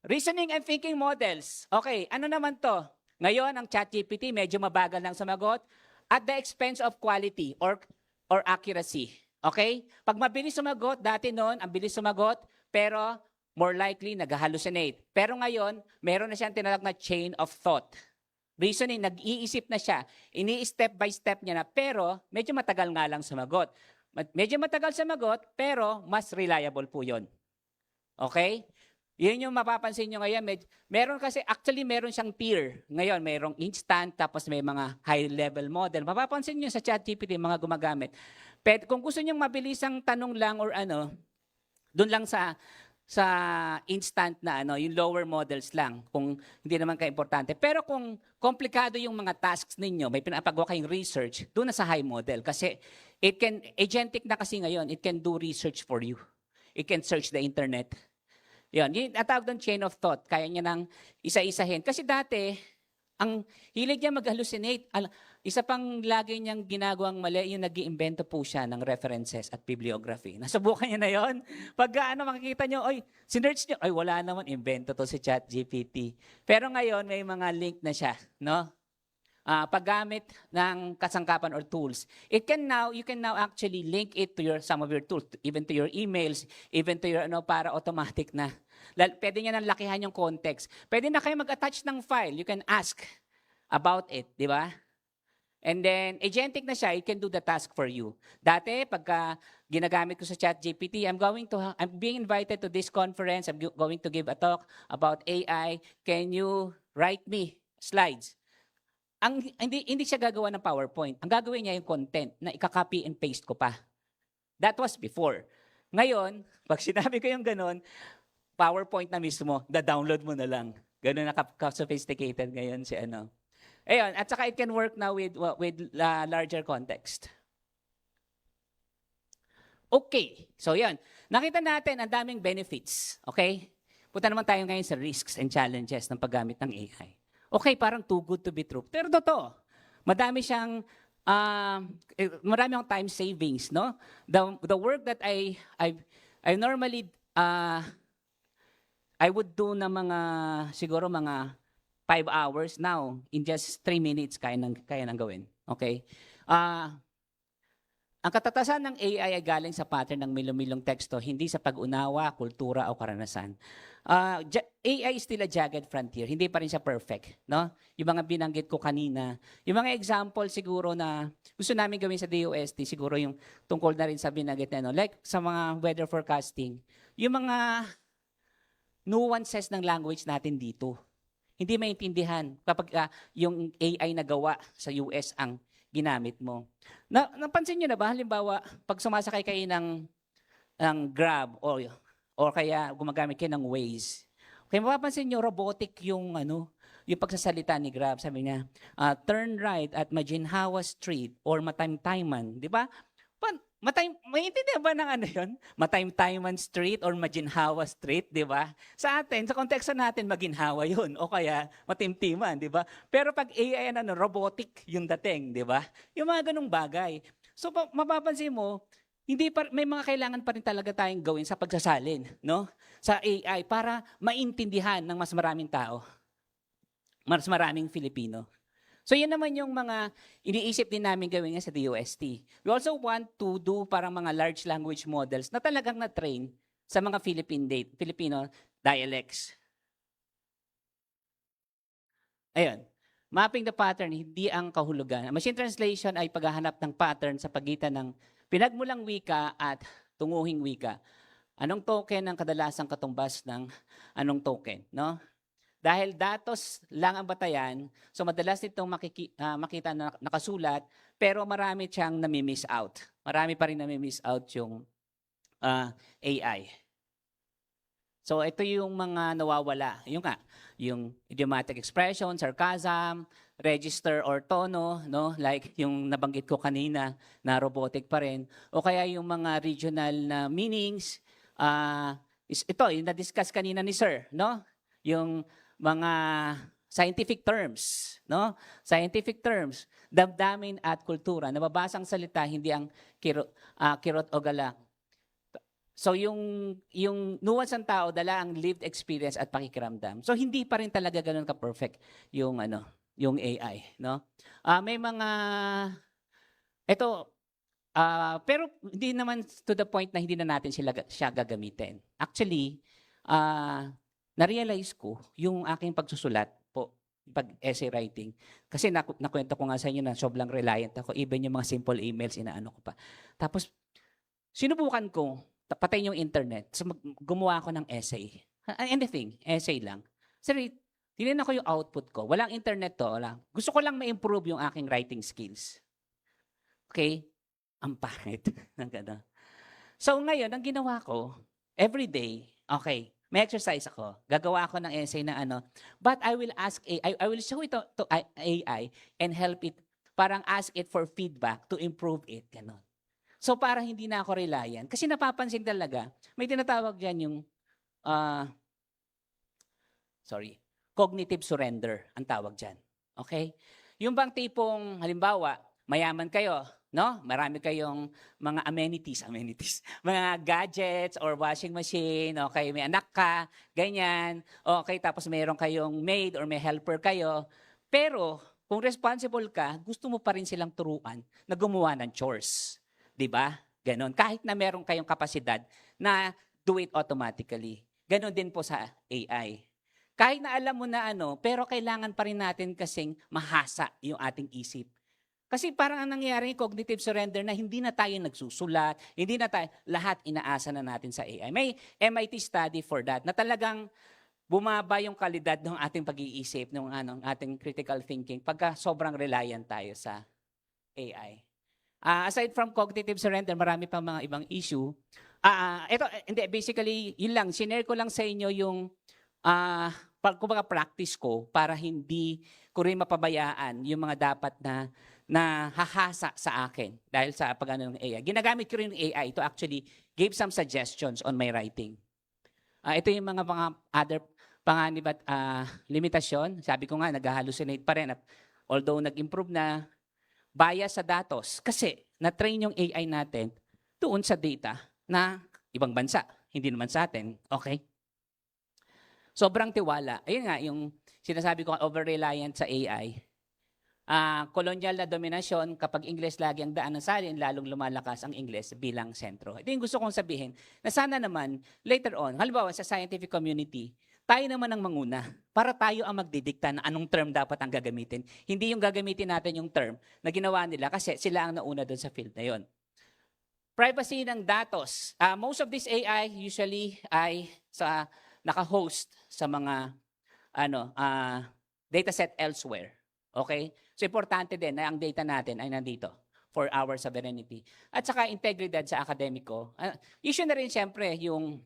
Reasoning and thinking models. Okay, ano naman to? Ngayon, ang ChatGPT medyo mabagal lang sumagot at the expense of quality or accuracy. Okay? Pag mabilis sumagot, dati noon, ang bilis sumagot, pero more likely nag-hallucinate. Pero ngayon, meron na siyang tinatawag na chain of thought. Reasoning, nag-iisip na siya. Ini-step by step niya na, pero medyo matagal nga lang sumagot. Medyo matagal sumagot, pero mas reliable po yun. Okay? Yun yung mapapansin nyo ngayon. Meron kasi, actually meron siyang tier. Ngayon, merong instant, tapos may mga high-level model. Mapapansin nyo sa ChatGPT, mga gumagamit. Kung gusto nyo mabilisang tanong lang or ano, doon lang sa instant na ano, yung lower models lang, kung hindi naman ka-importante. Pero kung komplikado yung mga tasks ninyo, may pinapagawa kayong research, doon na sa high model. Kasi agentic na kasi ngayon, it can do research for you. It can search the internet. Yun, yung atawag doon chain of thought. Kaya niya nang isa-isahin. Kasi dati, ang hilig niya mag-hallucinate. Isa pang lagi niyang ginagawang mali, yung nag-iimbento po siya ng references at bibliography. Nasubukan niya na yon. Pag makikita niyo, sinearch niyo, wala naman, invento to si ChatGPT. Pero ngayon, may mga link na siya, no? Paggamit ng kasangkapan or tools, you can now actually link it to some of your tools, even to your emails, even to your para automatic na. Pwede niya nang lakihan yung context. Pwede na kayo mag-attach ng file. You can ask about it, di ba? And then, agentic na siya, it can do the task for you. Dati, pagka ginagamit ko sa ChatGPT, I'm being invited to this conference, I'm going to give a talk about AI. Can you write me slides? Hindi siya gagawa ng PowerPoint. Ang gagawin niya yung content na ika-copy and paste ko pa. That was before. Ngayon, pag sinabi ko yung ganun, PowerPoint na mismo, da-download mo na lang. Ganun na ka-sophisticated ngayon si ano. Ayun, at saka it can work now with larger context. Okay, so yan. Nakita natin ang daming benefits. Okay? Punta naman tayo ngayon sa risks and challenges ng paggamit ng AI. Okay, parang too good to be true. Pero totoo, marami akong time savings, no? The work that I normally I would do na siguro mga 5 hours now in just 3 minutes kaya nang gawin. Okay? Ang katatasan ng AI ay galing sa pattern ng milong-milong teksto, hindi sa pag-unawa, kultura o karanasan. AI is still a jagged frontier. Hindi pa rin siya perfect. No? Yung mga binanggit ko kanina, yung mga example siguro na gusto namin gawin sa DOST, siguro yung tungkol na rin sa binanggit na, like sa mga weather forecasting, yung mga nuances ng language natin dito. Hindi maintindihan kapag yung AI na gawa sa US ang ginamit mo. Napansin niyo na ba, halimbawa, pag sumasakay kayo ng Grab or kaya gumagamit kayo ng Waze, kaya mapapansin niyo, robotic yung yung pagsasalita ni Grab. Sabi niya, turn right at Maginhawa Street or Matayman-Tayman. Di ba? Maintindihan ba ng yun? Matayman Street or Maginhawa Street, di ba? Sa atin, sa konteksto natin, Maginhawa yun. O kaya Matimtiman, di ba? Pero pag AI, robotic yung dating, di ba? Yung mga ganung bagay. So, mapapansin mo, may mga kailangan pa rin talaga tayong gawin sa pagsasalin, no? Sa AI, para maintindihan ng mas maraming tao. Mas maraming Filipino. So yan naman yung mga iniisip din namin gawin sa DOST. We also want to do parang mga large language models na talagang na-train sa mga Filipino dialects. Ayun. Mapping the pattern, hindi ang kahulugan. Machine translation ay paghahanap ng pattern sa pagitan ng pinagmulang wika at tunguhing wika. Anong token ang kadalasang katumbas ng anong token, no? Dahil datos lang ang batayan, so madalas itong makita na nakasulat, pero marami siyang nami-miss out. Marami pa rin nami-miss out yung AI. So ito yung mga nawawala. Yung idiomatic expression, sarcasm, register or tono, no? Like yung nabanggit ko kanina na robotic pa rin. O kaya yung mga regional na meanings, ito, yung na-discuss kanina ni Sir, no? Yung mga scientific terms, no? Scientific terms, damdamin at kultura. Nababasang salita, hindi ang kirot o galak. So yung nuance ng tao, dala ang lived experience at pakikiramdam. So hindi pa rin talaga ganoon ka-perfect yung yung AI, no? May mga pero hindi naman to the point na hindi na natin siya gagamitin. Actually, na-realize ko yung aking pagsusulat po, pag-essay writing. Kasi nakwento ko nga sa inyo na sobrang reliant ako. Even yung mga simple emails, inaano ko pa. Tapos, sinubukan ko, patayin yung internet. So, gumawa ako ng essay. Anything, essay lang. Sir, tinignan ko yung output ko. Walang internet to, wala. Gusto ko lang ma-improve yung aking writing skills. Okay? Ang pangit ng gano'n. So ngayon, ang ginawa ko, every day, okay, may exercise ako. Gagawa ako ng essay na ano, but I will ask I will show it to AI and help it, parang ask it for feedback to improve it, gano'n. So para hindi na ako reliant. Kasi napapansin talaga, may tinatawag dyan yung, ah, cognitive surrender ang tawag dyan. Okay? Yung bang tipong, halimbawa, mayaman kayo, no? Marami kayong mga amenities, mga gadgets or washing machine, okay, may anak ka, ganyan, okay, tapos mayroon kayong maid or may helper kayo. Pero, kung responsible ka, gusto mo pa rin silang turuan na gumawa ng chores. 'Di ba? Ganon. Kahit na meron kayong kapasidad na do it automatically. Ganon din po sa AI. Kahit na alam mo na ano, pero kailangan pa rin natin kasing mahasa yung ating isip. Kasi parang ang nangyayari, cognitive surrender na hindi na tayo nagsusulat, hindi na tayo, lahat inaasa na natin sa AI. May MIT study for that, na talagang bumaba yung kalidad ng ating pag-iisip, ng ating critical thinking, pagka sobrang reliant tayo sa AI. Aside from cognitive surrender, marami pang mga ibang issue. Basically, yun lang, sinare ko lang sa inyo yung kumbaga practice ko para hindi ko rin mapabayaan yung mga dapat na hahasa sa akin dahil sa pag-ano ng AI. Ginagamit ko rin yung AI to actually give some suggestions on my writing. Ito yung mga other panganib at limitasyon. Sabi ko nga, nag-hallucinate pa rin. At although nag-improve na, bias sa datos. Kasi na-train yung AI natin doon sa data na ibang bansa, hindi naman sa atin. Okay? Sobrang tiwala. Ayun nga, yung sinasabi ko, over-reliant sa AI. Kolonyal na dominasyon, kapag Ingles lagi ang daan ng salin, lalong lumalakas ang Ingles bilang sentro. Ito yung gusto kong sabihin, na sana naman, later on, halimbawa sa scientific community, tayo naman ang manguna para tayo ang magdidikta na anong term dapat ang gagamitin. Hindi yung gagamitin natin yung term na ginawa nila kasi sila ang nauna doon sa field na yon. Privacy ng datos. Most of this AI usually ay naka-host sa mga dataset elsewhere. Okay? So importante din na ang data natin ay nandito for our sovereignty. At saka integridad sa akademiko. Issue na rin siyempre yung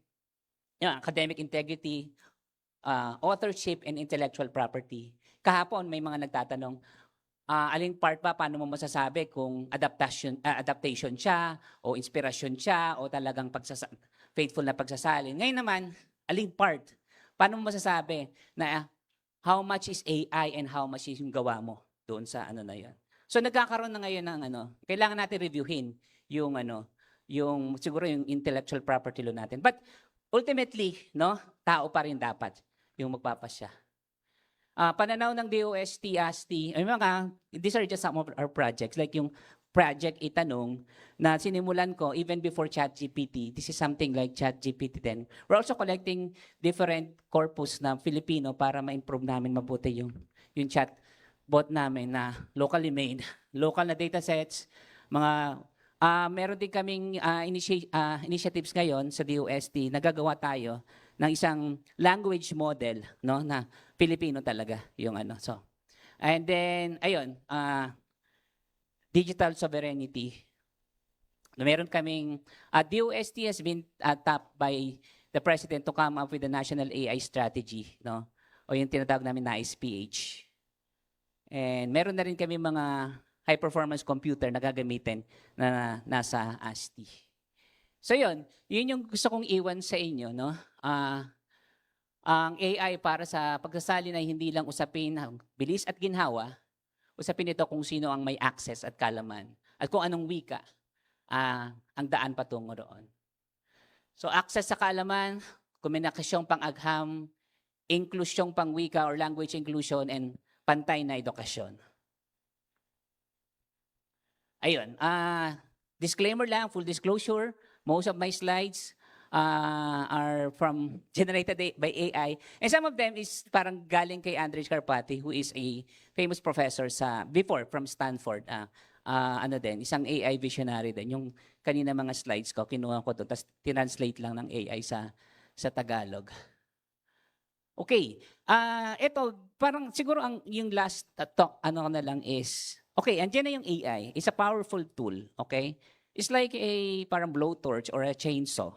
academic integrity, authorship and intellectual property. Kahapon may mga nagtatanong, aling part ba, paano mo masasabi kung adaptation siya o inspirasyon siya o talagang faithful na pagsasalin. Ngayon naman, aling part, paano mo masasabi na how much is AI and how much is yung gawa mo doon sa na yan. So nagkakaroon na ngayon ng kailangan natin reviewin yung yung siguro yung intellectual property law natin. But ultimately, tao pa rin dapat yung magpapasya. Pananaw ng DOST, ASTI, these are just some of our projects. Like yung project Itanong na sinimulan ko even before ChatGPT. This is something like ChatGPT then. We're also collecting different corpus na Filipino para ma-improve namin mabuti yung chatbot namin na locally made. Local na datasets, meron din kaming initiatives ngayon sa DOST. Nagagawa tayo ng isang language model, na Filipino talaga yung So, and then ayun, digital sovereignty. Meron kaming DOST has been tapped by the President to come up with a national AI strategy, o yung tinatawag namin na ISPH. And meron na rin kami mga high-performance computer na gagamitin na nasa ASTI. So yun yung gusto kong iwan sa inyo, ang AI para sa pagsasalin ay hindi lang usapin ng bilis at ginhawa, usapin ito kung sino ang may access at kaalaman at kung anong wika ang daan patungo roon. So access sa kaalaman, komunikasyong pang-agham, inklusyong pang-wika or language inclusion, and pantay na edukasyon. Ayun, disclaimer lang, full disclosure, most of my slides are generated by AI. And some of them is parang galing kay Andrej Karpati, who is a famous professor before from Stanford. Isang AI visionary din. Yung kanina mga slides ko, kinuha ko to, tapos tinranslate lang ng AI sa Tagalog. Okay. Ito, parang siguro yung last talk, ano na lang is, okay, andyan na yung AI. It's a powerful tool, okay? It's like a parang blowtorch or a chainsaw.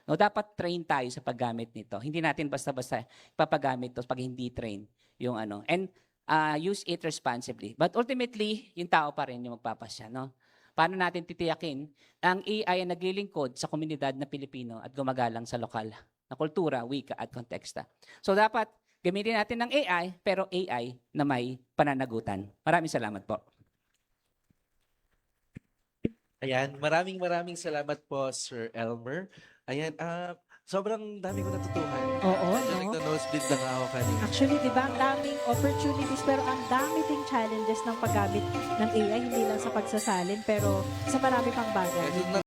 No, dapat train tayo sa paggamit nito. Hindi natin basta-basta papagamit to pag hindi train yung ano. And use it responsibly. But ultimately, yung tao pa rin yung magpapasya, no? Paano natin titiyakin ang AI ay naglilingkod sa komunidad na Pilipino at gumagalang sa lokal na kultura, wika at konteksta. So dapat gamitin natin ng AI, pero AI na may pananagutan. Maraming salamat po. Ayan, maraming salamat po, Sir Elmer. Ayan, sobrang dami ko natutuhan. Oo, Medyo no? nagna-nosebleed na nga ako kanina. Actually, di ba, ang daming opportunities pero ang dami ding challenges ng paggamit ng AI, hindi lang sa pagsasalin pero sa marami pang bagay. Medyo